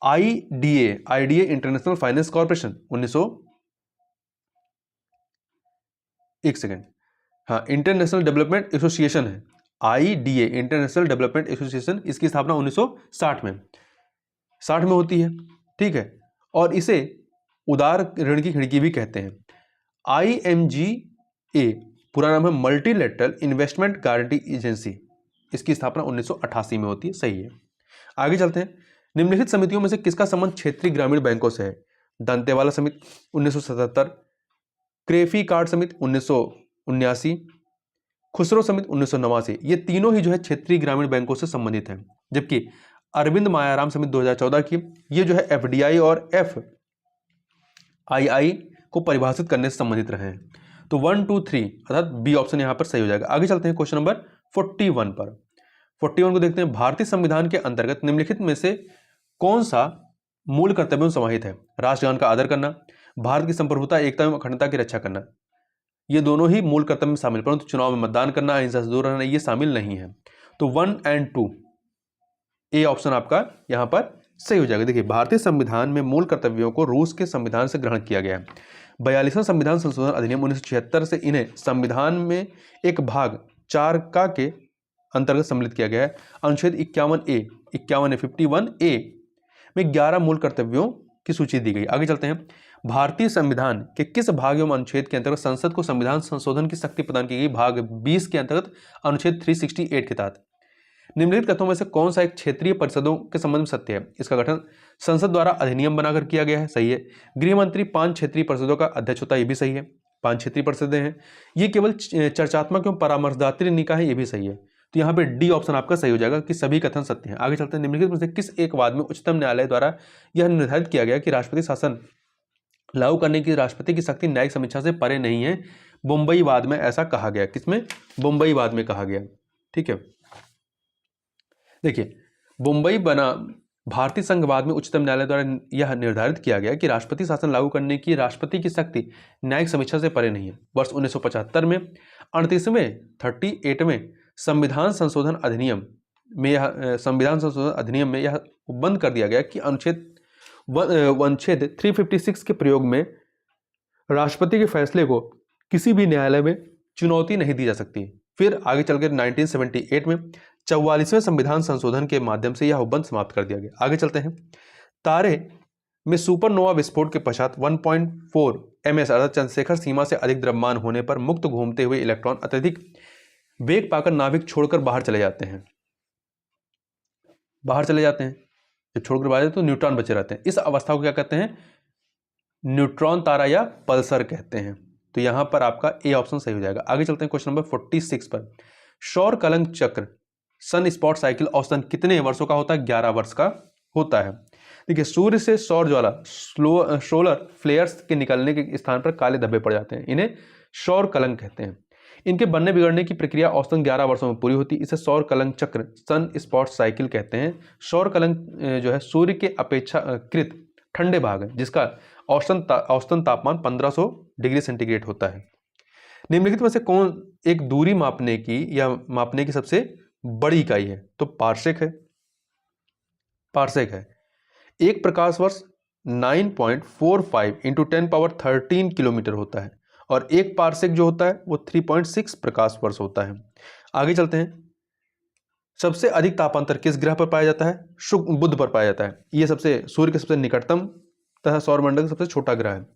IDA international finance corporation 19 international development association है। IDA इंटरनेशनल डेवलपमेंट एसोसिएशन, इसकी स्थापना 1960 में होती है। ठीक है, और इसे उदार ऋण की खिड़की भी कहते हैं। IMGA पूरा नाम है मल्टीलेटरल इन्वेस्टमेंट गारंटी एजेंसी, इसकी स्थापना 1988 में होती है। सही है। आगे चलते हैं। निम्नलिखित समितियों में से किसका संबंध क्षेत्रीय ग्रामीण बैंकों से है? दंतेवाला समिति 1977, क्रेफी कार्ड समिति 1979, खुसरो समिति 1989। ये तीनों ही जो है क्षेत्रीय ग्रामीण बैंकों से संबंधित हैं। जबकि अरविंद मायाराम समिति 2014 की, ये जो है FDI और FII को परिभाषित करने से संबंधित रहे हैं। तो 1 2 3 अर्थात बी ऑप्शन यहां पर सही हो जाएगा। आगे चलते हैं क्वेश्चन नंबर 41 पर। 41 को देखते हैं। भारतीय संविधान के अंतर्गत निम्नलिखित में से कौन सा मूल कर्तव्यों समाहित है? राष्ट्रगान का आदर करना, भारत की संप्रभुता, एकता एवं अखंडता की रक्षा करना, ये दोनों ही मूल कर्तव्य में शामिल, परंतु चुनाव में मतदान करना, अहिंसा से दूर रहना, ये शामिल नहीं है। तो 1 और 2 ए ऑप्शन आपका यहां पर सही हो जाएगा। देखिए, भारतीय संविधान में मूल कर्तव्यों को रूस के संविधान से ग्रहण किया गया है। 42वां संविधान संशोधन अधिनियम 1976 से इन्हें संविधान में एक भाग 4 का के अंतर्गत सम्मिलित किया गया है। अनुच्छेद 51A 51A में 11 मूल कर्तव्यों की सूची दी गई। आगे चलते हैं। भारतीय संविधान के किस भाग एवं अनुच्छेद के अंतर्गत संसद को संविधान संशोधन की शक्ति प्रदान की गई? भाग 20 के अंतर्गत अनुच्छेद 368 के तहत निम्नलिखित कथनों में से कौन सा एक क्षेत्रीय परिषदों के संबंध में सत्य है? इसका गठन संसद द्वारा अधिनियम बनाकर किया गया है। सही है। गृह मंत्री 5 क्षेत्रीय परिषदों का अध्यक्ष होता है। ये भी सही है। 5 क्षेत्रीय परिषदें हैं। ये केवल चर्चात्मक एवं परामर्शदात्री निकाय है। ये भी सही है। तो यहाँ पे डी ऑप्शन आपका सही हो जाएगा कि सभी कथन सत्य हैं। आगे चलते हैं। निम्नलिखित में से किस एक वाद में उच्चतम न्यायालय द्वारा यह निर्धारित किया गया कि राष्ट्रपति शासन लागू करने की राष्ट्रपति की शक्ति न्यायिक समीक्षा से परे नहीं है? बम्बई वाद में ऐसा कहा गया। किसमें? बम्बई वाद में कहा गया। ठीक है, देखिए, बम्बई बना भारतीय संघवाद में उच्चतम न्यायालय द्वारा यह निर्धारित किया गया कि राष्ट्रपति शासन लागू करने की राष्ट्रपति की शक्ति न्यायिक समीक्षा से परे नहीं है। वर्ष 1975 में 38वें संविधान संशोधन अधिनियम में यह बंद कर दिया गया कि अनुच्छेद 356 के प्रयोग में राष्ट्रपति के फैसले को किसी भी न्यायालय में चुनौती नहीं दी जा सकती। फिर आगे चलकर 1978 में 44वें संविधान संशोधन के माध्यम से यह उपबंध समाप्त कर दिया गया। आगे चलते हैं। तारे में सुपरनोवा विस्फोट के पश्चात 1.4 ms अर्थात चंद्रशेखर सीमा से अधिक द्रव्यमान होने पर मुक्त घूमते हुए इलेक्ट्रॉन अत्यधिक वेग पाकर नाभिक छोड़कर बाहर चले जाते हैं। जब छोड़कर बाहर जाते तो न्यूट्रॉन बचे रहते हैं। इस अवस्था को क्या कहते हैं? न्यूट्रॉन तारा या पल्सर कहते हैं। तो यहां पर आपका ए ऑप्शन सही हो जाएगा। आगे चलते हैं क्वेश्चन नंबर 46 पर। सौर कलंक चक्र सन स्पॉट साइकिल औसतन कितने वर्षों का होता है? 11 वर्ष का होता है। देखिए, सूर्य से सौर ज्वाला सोलर फ्लेयर्स के निकलने के स्थान पर काले धब्बे पड़ जाते हैं, इन्हें सौर कलंक कहते हैं। इनके बनने बिगड़ने की प्रक्रिया औसतन 11 वर्षों में पूरी होती है। इसे सौर कलंक चक्र सन स्पॉट साइकिल कहते हैं। सौर कलंक जो है सूर्य के अपेक्षाकृत ठंडे भाग है, जिसका औसतन तापमान 1500 डिग्री सेंटीग्रेड होता है। निम्नलिखित में से कौन एक दूरी मापने की सबसे बड़ी इकाई है? तो पार्सेक है। एक प्रकाश वर्ष 9.45 इंटू 10⁻13 किलोमीटर होता है और एक पार्सेक जो होता है वो 3.6 प्रकाश वर्ष होता है। आगे चलते हैं। सबसे अधिक तापांतर किस ग्रह पर पाया जाता है? बुध पर पाया जाता है। यह सूर्य के सबसे निकटतम तथा सौरमंडल का सबसे छोटा ग्रह है।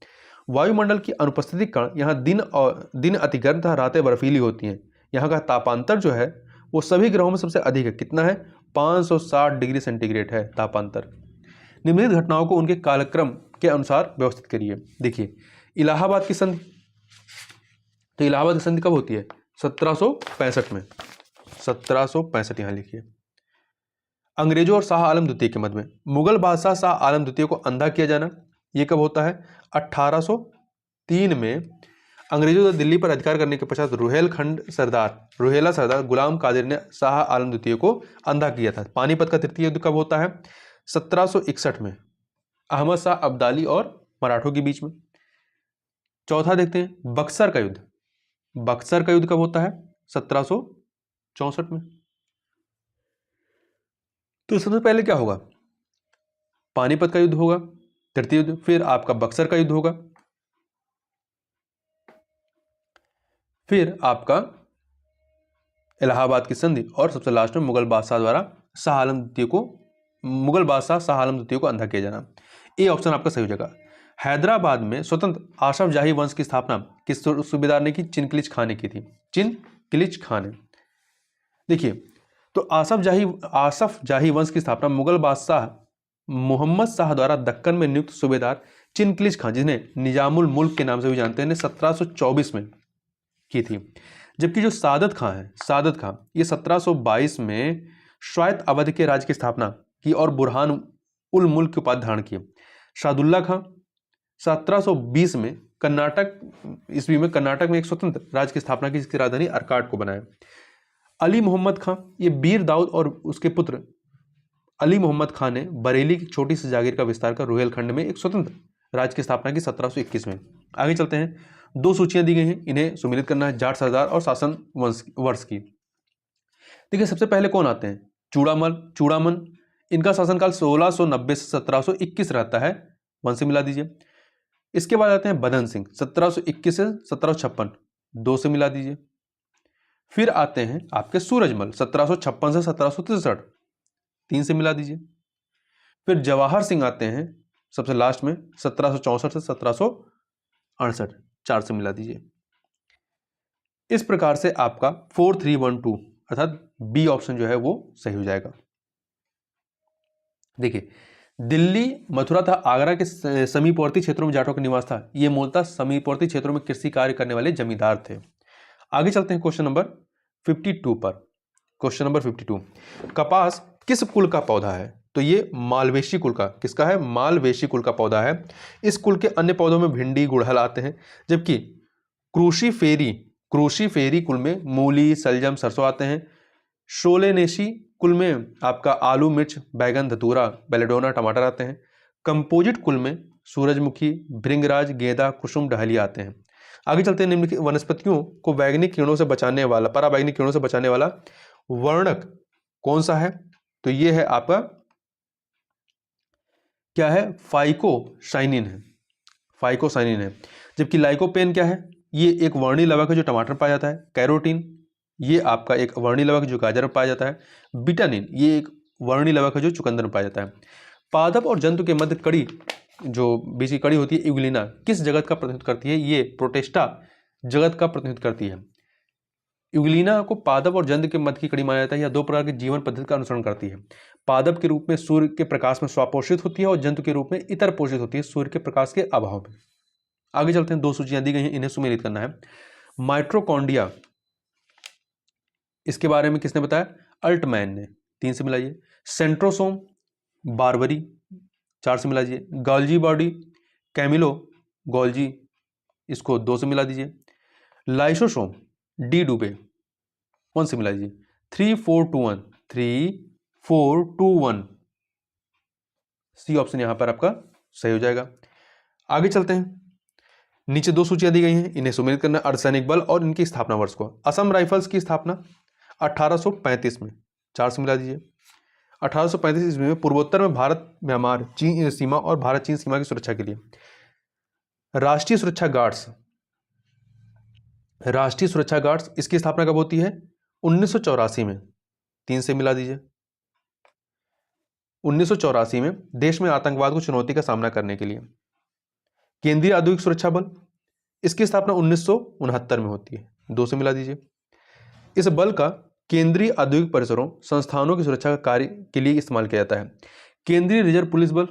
वायुमंडल की अनुपस्थिति के कारण यहाँ दिन अति गर्म तथा रातें बर्फीली होती हैं। यहाँ का तापांतर जो है वो सभी ग्रहों में सबसे अधिक है। कितना है? 560 डिग्री सेंटीग्रेड है तापांतर। निम्नलिखित घटनाओं को उनके कालक्रम के अनुसार व्यवस्थित करिए। देखिए, इलाहाबाद की संधि, तो इलाहाबाद की संधि कब होती है? 1765 में। 1765 यहाँ लिखिए। अंग्रेजों और शाह आलम द्वितीय के मध्य में मुगल बादशाह शाह आलम द्वितीय को अंधा किया जाना, ये कब होता है? 1803 में। अंग्रेजों द्वारा दिल्ली पर अधिकार करने के पश्चात रुहेला सरदार गुलाम कादिर ने शाह आलम द्वितीय को अंधा किया था। पानीपत का तृतीय युद्ध कब होता है? 1761 में, अहमद शाह अब्दाली और मराठों के बीच में। चौथा देखते हैं, बक्सर का युद्ध। बक्सर का युद्ध कब होता है? 1764 में। तो सबसे पहले क्या होगा? पानीपत का युद्ध होगा, तृतीय युद्ध, फिर आपका बक्सर का युद्ध होगा, फिर आपका इलाहाबाद की संधि और सबसे लास्ट में मुगल बादशाह शाह आलम द्वितीय को अंधा किया जाना। ए ऑप्शन आपका सही हो जाएगा। हैदराबाद में स्वतंत्र आसफ जाही वंश की स्थापना किस सूबेदार ने की? चिनकिलिच खान ने की थी। चिनकिलिच खान ने। देखिए, तो आसफ जाही वंश की स्थापना मुगल बादशाह मोहम्मद शाह द्वारा दक्कन में नियुक्त सूबेदार चिनकिलिच खान, जिन्हें निजामुल मुल्क के नाम से भी जानते हैं, 1724 में की थी। जबकि जो सादत खां ये 1722 में स्वायत्त अवध के राज्य की स्थापना की और बुरहान उल मुल्क की उपाधि धारण की। शादुल्ला खां 1720 में कर्नाटक में एक स्वतंत्र राज्य की स्थापना की, जिसकी राजधानी अर्काट को बनाया। अली मोहम्मद खां, ये बीर दाऊद और उसके पुत्र अली मोहम्मद खां ने बरेली की छोटी सी जागीर का विस्तार कर रुहेलखंड में एक स्वतंत्र राज्य की स्थापना की 1721 में। आगे चलते हैं। दो सूचियां दी गई हैं, इन्हें सुमिलित करना है, जाट सरदार और शासन वर्ष की। देखिए, सबसे पहले कौन आते हैं? चूड़ामन। इनका शासनकाल 1690 से 1721 रहता है, वन से मिला दीजिए। इसके बाद आते हैं बदन सिंह, 1721 से 1756, 2 से मिला दीजिए। फिर आते हैं आपके सूरजमल, 1756 से 1763, 3 से मिला दीजिए। फिर जवाहर सिंह आते हैं सबसे लास्ट में, 1764 से 1768, 4 से मिला दीजिए। इस प्रकार से आपका 4312 अर्थात बी ऑप्शन जो है वो सही हो जाएगा। देखिए, दिल्ली, मथुरा तथा आगरा के समीपवर्ती क्षेत्रों में जाटों का निवास था। ये मूलतः समीपवर्ती क्षेत्रों में कृषि कार्य करने वाले जमींदार थे। आगे चलते हैं क्वेश्चन नंबर 52 पर। क्वेश्चन नंबर 52, कपास किस कुल का पौधा है? तो ये मालवेशी कुल का, किसका है? मालवेशी कुल का पौधा है। इस कुल के अन्य पौधों में भिंडी, गुड़हल आते हैं, जबकि क्रूसीफेरी कुल में मूली, सलजम, सरसों आते हैं। सोलेनेसी कुल में आपका आलू, मिर्च, बैगन, धतूरा, बेलेडोना, टमाटर आते हैं। कंपोजिट कुल में सूरजमुखी, भृंगराज, गेंदा, कुसुम, डहलिया आते हैं। आगे चलते हैं। निम्नलिखित वनस्पतियों को पराबैंगनी किरणों से बचाने वाला वर्णक कौन सा है? तो ये है आपका क्या है? फाइकोसाइनिन है। जबकि लाइकोपेन क्या है? ये एक वर्णी लवक है जो टमाटर में पाया जाता है। कैरोटीन, ये आपका एक वर्णी लवक है जो गाजर में पाया जाता है। बिटानिन, ये एक वर्णी लवक है जो चुकंदर में पाया जाता है। पादप और जंतु के मध्य कड़ी जो बीच की कड़ी होती है यूग्लिना किस जगत का प्रतिनिधित्व करती है? ये प्रोटेस्टा जगत का प्रतिनिधित्व करती है। यूग्लिना को पादप और जंतु के मध्य की कड़ी माना जाता है। यह दो प्रकार के जीवन पद्धति का अनुसरण करती है। पादप के रूप में सूर्य के प्रकाश में स्वापोषित होती है और जंतु के रूप में इतर पोषित होती है सूर्य के प्रकाश के अभाव में। आगे चलते हैं, दो सूचियां दी गई हैं, इन्हें सुमेलित करना है। माइटोकॉन्ड्रिया, इसके बारे में किसने बताया? अल्टमैन ने। 3 से मिलाइए। Centrosome, Barbary. 4 से मिला दीजिए। गोल्जी बॉडी, कैमिलो, गोल्जी, इसको 2 से मिला दीजिए। लाइसोसोम, डी डुबे, 1 से मिला दीजिए। 3 4 2 1, 3 4 2 1, सी ऑप्शन यहां पर आपका सही हो जाएगा। आगे चलते हैं, नीचे 2 सूचियां दी गई हैं, इन्हें सुमेलित करना। अर्धसैनिक बल और इनकी स्थापना वर्ष को। असम राइफल्स की स्थापना 1835 में, 4 से मिला दीजिए। 1835 ईस्वी में पूर्वोत्तर में भारत म्यांमार चीन सीमा और भारत चीन सीमा की सुरक्षा के लिए। राष्ट्रीय सुरक्षा गार्ड्स, राष्ट्रीय सुरक्षा गार्ड्स, इसकी स्थापना कब होती है? 1984 में, 3 से मिला दीजिए। 1984 में देश में आतंकवाद को चुनौती का सामना करने के लिए। केंद्रीय औद्योगिक सुरक्षा बल, इसकी स्थापना 1969 में होती है, 2 से मिला दीजिए। इस बल का केंद्रीय औद्योगिक परिसरों संस्थानों की सुरक्षा का कार्य के लिए इस्तेमाल किया जाता है। केंद्रीय रिजर्व पुलिस बल,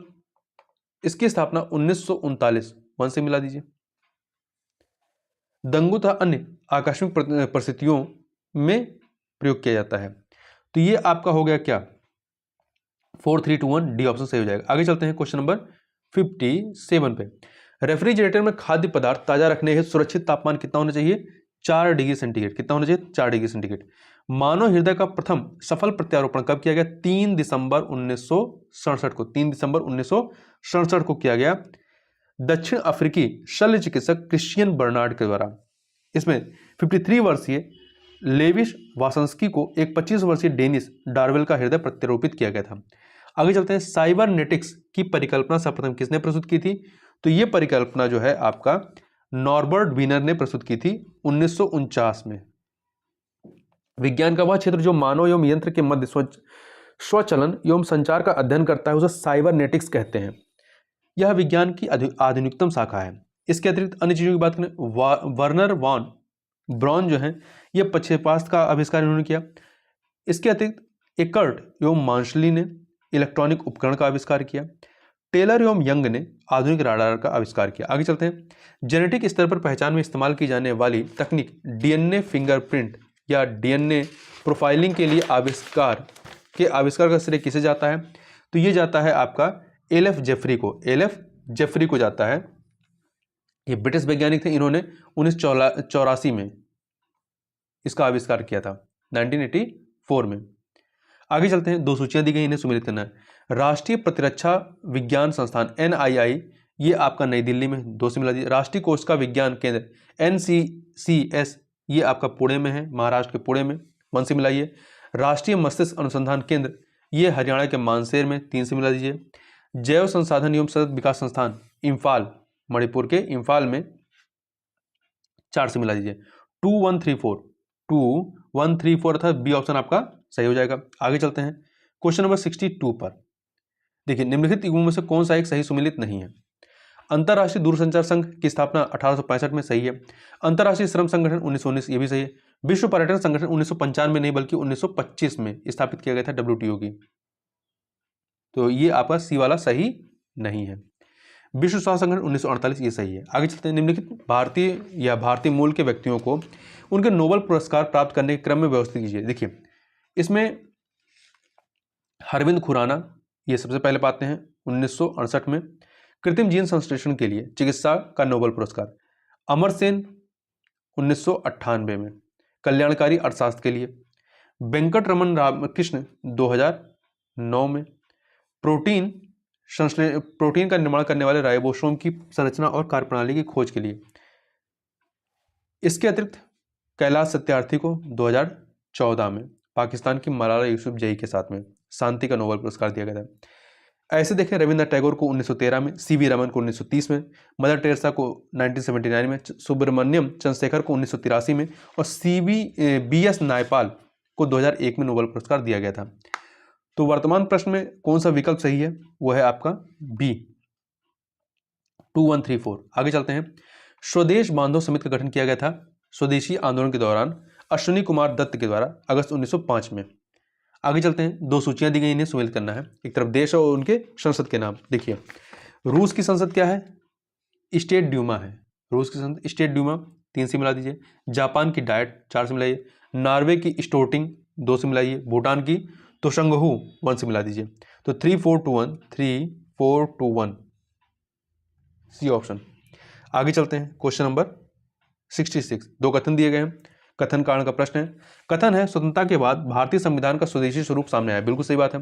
इसकी स्थापना 1939, 1 से मिला दीजिए। दंगों तथा अन्य आकस्मिक परिस्थितियों में प्रयोग किया जाता है। तो ये आपका हो गया क्या? 4 3 2 1, डी ऑप्शन सही हो जाएगा। आगे चलते हैं क्वेश्चन नंबर 57 पे। रेफ्रिजरेटर में खाद्य पदार्थ ताजा रखने के सुरक्षित तापमान कितना होना चाहिए? 4 डिग्री सेंटीग्रेड। कितना होना चाहिए? 4 डिग्री सेंटीग्रेड। मानव हृदय का प्रथम सफल प्रत्यारोपण कब किया गया? 3 दिसंबर 1967 को, 3 दिसंबर 1967 को किया गया दक्षिण अफ्रीकी शल्य चिकित्सक क्रिश्चियन बर्नार्ड के द्वारा। इसमें 53 वर्षीय लेविश वासंस्की को एक 25 वर्षीय डेनिस डार्वेल का हृदय प्रत्यारोपित किया गया था। आगे चलते हैं, साइबरनेटिक्स की परिकल्पना सर्वप्रथम किसने प्रस्तुत की थी? तो ये परिकल्पना जो है आपका नॉर्बर्ट वीनर ने प्रस्तुत की थी 1949 में। विज्ञान का वह क्षेत्र जो मानव एवं यंत्र के मध्य स्वचलन एवं संचार का अध्ययन करता है उसे साइबरनेटिक्स कहते हैं। यह विज्ञान की आधुनिकतम शाखा है। इसके अतिरिक्त अन्य चीजों की बात करें, वर्नर वॉन ब्राउन जो है ये प्रक्षेपास्त्र का आविष्कार इन्होंने किया। इसके अतिरिक्त एकर्ट एवं मार्शली ने इलेक्ट्रॉनिक उपकरण का आविष्कार किया। टेलर एवं यंग ने आधुनिक राडार का आविष्कार किया। आगे चलते हैं, जेनेटिक स्तर पर पहचान में इस्तेमाल की जाने वाली तकनीक डीएनए फिंगरप्रिंट या डीएनए प्रोफाइलिंग के लिए आविष्कार का श्रेय किसे जाता है? तो ये जाता है आपका एल.एफ. जेफरी को, एल.एफ. जेफरी को जाता है। ये ब्रिटिश वैज्ञानिक थे, इन्होंने 1984 में इसका आविष्कार किया था, 1984 में। आगे चलते हैं, 2 सूचियां दी गई, इन्हें सुमेलित करना है। राष्ट्रीय प्रतिरक्षा विज्ञान संस्थान NII, ये आपका नई दिल्ली में, 2 से मिला दीजिए। राष्ट्रीय कोशिका विज्ञान केंद्र NCCS, ये आपका पुणे में है, महाराष्ट्र के पुणे में, 1 से मिलाइए। राष्ट्रीय मस्तिष्क अनुसंधान केंद्र, ये हरियाणा के मानसेर में, 3 से मिला दीजिए। जैव संसाधन एवं सतत विकास संस्थान इम्फाल, मणिपुर के इम्फाल में, 4 से मिला दीजिए। 2134 अर्थात बी ऑप्शन आपका सही हो जाएगा। आगे चलते हैं क्वेश्चन नंबर 62 पर। देखिए, निम्नलिखित युग्मों में से कौन सा एक सही सुमेलित नहीं है? अंतरराष्ट्रीय दूरसंचार संघ की स्थापना 1865 में, सही है। अंतरराष्ट्रीय श्रम संगठन 1919, ये भी सही है। विश्व पर्यटन संगठन 1995 में नहीं बल्कि 1925 में स्थापित किया गया था, WTO की। तो ये आपका सी वाला सही नहीं है। विश्व स्वास्थ्य संगठन 1948, ये सही है। आगे चलते हैं, निम्नलिखित भारतीय या भारतीय मूल के व्यक्तियों को उनके नोबेल पुरस्कार प्राप्त करने के क्रम में व्यवस्थित कीजिए। देखिए, इसमें हरविंद खुराना ये सबसे पहले पाते हैं 1968 में, कृत्रिम जीन संश्लेषण के लिए चिकित्सा का नोबेल पुरस्कार। अमर सेन 1998 में, कल्याणकारी अर्थशास्त्र के लिए। वेंकट रमन रामकृष्ण 2009 में, प्रोटीन का निर्माण करने वाले राइबोसोम की संरचना और कार्यप्रणाली की खोज के लिए। इसके अतिरिक्त कैलाश सत्यार्थी को 2014 में पाकिस्तान की मलाला यूसुफजई के साथ में शांति का नोबेल पुरस्कार दिया गया था। ऐसे देखें, रविंद्रनाथ टैगोर को 1913 में, CV रमन को 1930 में, मदर टेरेसा को 1979 में, सुब्रमण्यम चंद्रशेखर को 1983 में और BS नायपाल को 2001 में नोबेल पुरस्कार दिया गया था। तो वर्तमान प्रश्न में कौन सा विकल्प सही है? वो है आपका बी, 2134। आगे चलते हैं। स्वदेश बांधव समिति का गठन किया गया था स्वदेशी आंदोलन के दौरान अश्विनी कुमार दत्त के द्वारा अगस्त 1905 में। आगे चलते हैं। दो सूचियां दी गई, इन्हें सुमेलित करना है। एक तरफ देश और उनके संसद के नाम। देखिए, रूस की संसद क्या है? स्टेट ड्यूमा है। रूस की संसद स्टेट ड्यूमा 3 से मिला दीजिए। जापान की डाइट 4 से मिलाइए। नॉर्वे की स्टोर्टिंग 2 से मिलाइए। भूटान की तोशंगहू 1 से मिला दीजिए। तो 3421 सी ऑप्शन। आगे चलते हैं। Question number 66। दो कथन दिए गए हैं। कथन कारण का प्रश्न है। कथन है, स्वतंत्रता के बाद भारतीय संविधान का स्वदेशी स्वरूप सामने आया। बिल्कुल सही बात है।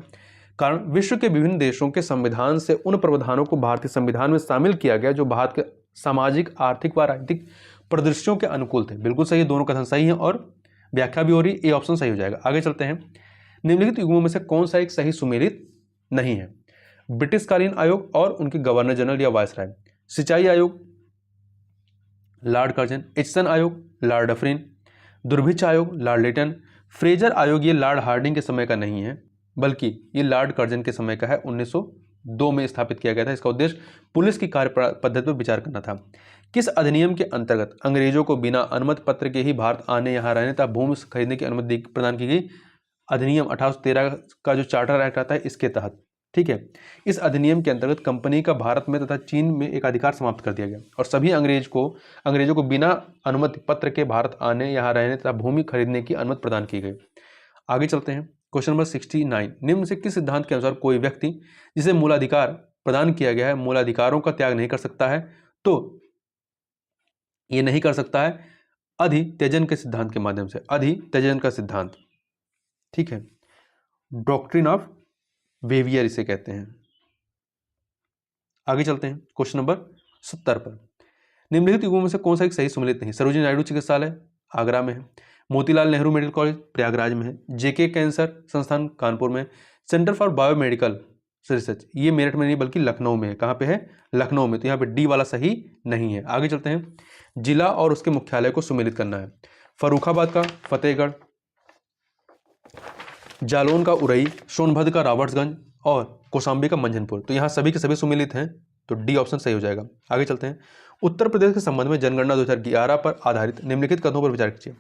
कारण विश्व के विभिन्न देशों के संविधान से उन प्रावधानों को भारतीय संविधान में शामिल किया गया जो भारत के सामाजिक, आर्थिक व राजनीतिक परिदृश्यों के अनुकूल थे। बिल्कुल सही, दोनों कथन सही हैं और व्याख्या भी हो रही। ए ऑप्शन सही हो जाएगा। आगे चलते हैं। निम्नलिखित युग्मों में से कौन सा एक सही सुमेलित नहीं है? ब्रिटिशकालीन आयोग और उनके गवर्नर जनरल या वायसराय, सिंचाई आयोग लॉर्ड कर्जन, एचिसन आयोग लॉर्ड डफरिन, दुर्भिक्ष आयोग लॉर्ड लिटन, फ्रेजर आयोग ये लॉर्ड हार्डिंग के समय का नहीं है बल्कि ये लॉर्ड कर्जन के समय का है। 1902 में स्थापित किया गया था। इसका उद्देश्य पुलिस की कार्य पद्धति पर विचार करना था। किस अधिनियम के अंतर्गत अंग्रेजों को बिना अनुमति पत्र के ही भारत आने, यहाँ रहने तथा भूमि खरीदने की अनुमति प्रदान की गई? अधिनियम 1813 का जो चार्टर एक्ट आता है इसके तहत। ठीक है, इस अधिनियम के अंतर्गत कंपनी का भारत में तथा चीन में एक अधिकार समाप्त कर दिया गया और सभी अंग्रेजों को बिना अनुमति पत्र के भारत आने, यहाँ रहने तथा भूमि खरीदने की अनुमति प्रदान की गई। आगे चलते हैं। Question number 69। निम्न से किस सिद्धांत के अनुसार कोई व्यक्ति जिसे मूलाधिकार प्रदान किया गया है मूलाधिकारों का त्याग नहीं कर सकता है? तो ये नहीं कर सकता है अधित्यजन के सिद्धांत के माध्यम से। अधित्यजन का सिद्धांत, ठीक है, डॉक्ट्रिन ऑफ वेवियर इसे कहते हैं। आगे चलते हैं। क्वेश्चन नंबर 70 पर। निम्नलिखित युगों में से कौन सा एक सही सुमेलित नहीं? सरोजिनी नायडू चिकित्सालय आगरा में है, मोतीलाल नेहरू मेडिकल कॉलेज प्रयागराज में है, जेके कैंसर संस्थान कानपुर में, सेंटर फॉर बायोमेडिकल रिसर्च ये मेरठ में नहीं बल्कि लखनऊ में है। कहाँ पे है? लखनऊ में। तो यहाँ पे डी वाला सही नहीं है। आगे चलते हैं। जिला और उसके मुख्यालय को सुमेलित करना है। फर्रुखाबाद का फतेहगढ़, जालौन का उरई, सोनभद्र का रॉबर्ट्सगंज और कौशाम्बी का मंझनपुर। तो यहाँ सभी के सभी सुमेलित हैं, तो डी ऑप्शन सही हो जाएगा। आगे चलते हैं। उत्तर प्रदेश के संबंध में जनगणना 2011 पर आधारित निम्नलिखित कथनों पर विचार कीजिए।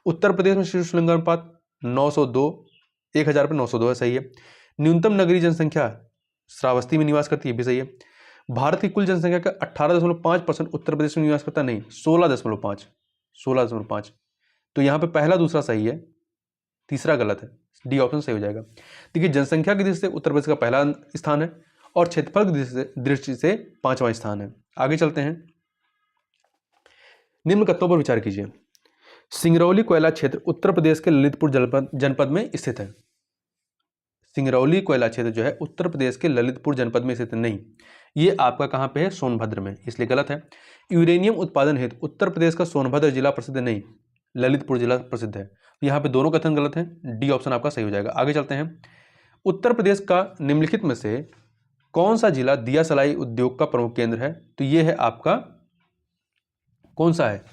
उत्तर प्रदेश में शिशु लिंगानुपात 902, 1000 पर 902 है, सही है। न्यूनतम नगरीय जनसंख्या श्रावस्ती में निवास करती है, भी सही है। भारत की कुल जनसंख्या का 18.5% उत्तर प्रदेश में निवास करता नहीं, 16.5। तो यहाँ पे पहला दूसरा सही है, तीसरा गलत है। डी ऑप्शन सही हो जाएगा। देखिए, जनसंख्या की दृष्टि से उत्तर प्रदेश का पहला स्थान है और क्षेत्रफल की दृष्टि से 5वां स्थान है। आगे चलते हैं। निम्न कथनों पर विचार कीजिए। सिंगरौली कोयला क्षेत्र उत्तर प्रदेश के ललितपुर जनपद में स्थित है। सिंगरौली कोयला क्षेत्र जो है उत्तर प्रदेश के ललितपुर जनपद में स्थित नहीं, ये आपका कहाँ पे है? सोनभद्र में, इसलिए गलत है। यूरेनियम उत्पादन हेतु उत्तर प्रदेश का सोनभद्र जिला प्रसिद्ध नहीं, ललितपुर जिला प्रसिद्ध है। यहाँ पे दोनों कथन गलत हैं। डी ऑप्शन आपका सही हो जाएगा। आगे चलते हैं। उत्तर प्रदेश का निम्नलिखित में से कौन सा जिला दिया सलाई उद्योग का प्रमुख केंद्र है? तो ये है आपका, कौन सा है?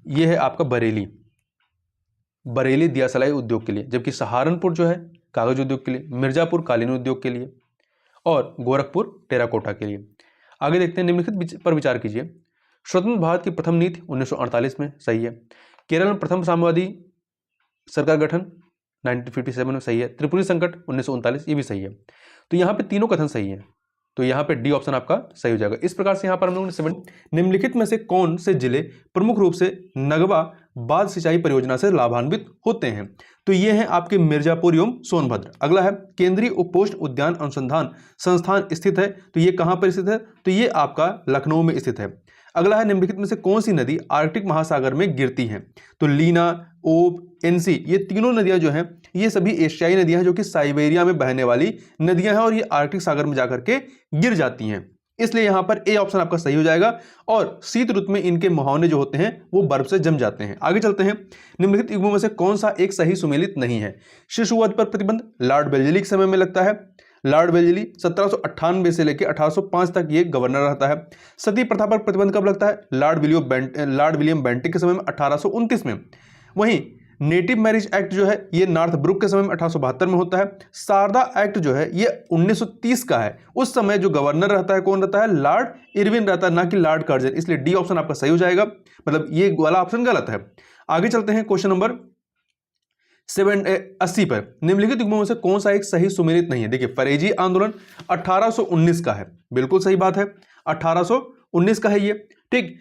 ये है आपका बरेली। बरेली दिया सलाई उद्योग के लिए, जबकि सहारनपुर जो है कागज उद्योग के लिए, मिर्जापुर कालीन उद्योग के लिए और गोरखपुर टेराकोटा के लिए। आगे देखते हैं। निम्नलिखित पर विचार कीजिए। स्वतंत्र भारत की प्रथम नीति 1948 में, सही है। केरल में प्रथम साम्यवादी सरकार गठन 1957 में, सही है। त्रिपुरी संकट 1939, ये भी सही है। तो यहाँ पे तीनों कथन सही है, तो यहाँ पे डी ऑप्शन आपका सही हो जाएगा। इस प्रकार से यहाँ पर हम लोगों ने निम्नलिखित में से कौन से जिले प्रमुख रूप से नगवा बांध सिंचाई परियोजना से लाभान्वित होते हैं? तो ये हैं आपके मिर्जापुर एवं सोनभद्र। अगला है केंद्रीय उपपोष्ट उद्यान अनुसंधान संस्थान स्थित है, तो ये कहाँ पर स्थित है? तो ये आपका लखनऊ में स्थित है। अगला है निम्नलिखित में से कौन सी नदी आर्कटिक महासागर में गिरती हैं? तो लीना, ओब, एनसी ये तीनों नदियां जो हैं ये सभी एशियाई नदियां हैं जो कि साइबेरिया में बहने वाली नदियां हैं और ये आर्कटिक सागर में जाकर के गिर जाती हैं, इसलिए यहां पर ए ऑप्शन आपका सही हो जाएगा। और शीत ऋतु में इनके मुहावने जो होते हैं वो बर्फ से जम जाते हैं। आगे चलते हैं। निम्नलिखित युग्मों में से कौन सा एक सही सुमेलित नहीं है? शिशुवध पर प्रतिबंध लॉर्ड वेल्लेली के समय में लगता है। लॉर्ड वेल्लेली 1798 से लेकर 1805 तक ये गवर्नर रहता है। सती प्रथा पर प्रतिबंध कब लगता है? लॉर्ड विलियम बेंटिक के समय में 1829 में। वहीं नेटिव मैरिज एक्ट जो है ये नॉर्थ ब्रुक के समय में 1872 में होता है। शारदा एक्ट जो है ये 1930 का है। उस समय जो गवर्नर रहता है कौन रहता है, लॉर्ड इरविन रहता है, ना कि लॉर्ड कर्जन, इसलिए डी ऑप्शन आपका सही हो जाएगा, मतलब ये वाला ऑप्शन गलत है। आगे चलते हैं क्वेश्चन नंबर 80 पर। निम्नलिखित युग्मों में से कौन सा एक सही सुमेलित नहीं है। देखिए फरेजी आंदोलन 1819 का है, बिल्कुल सही बात है, 1819 का है ये, ठीक।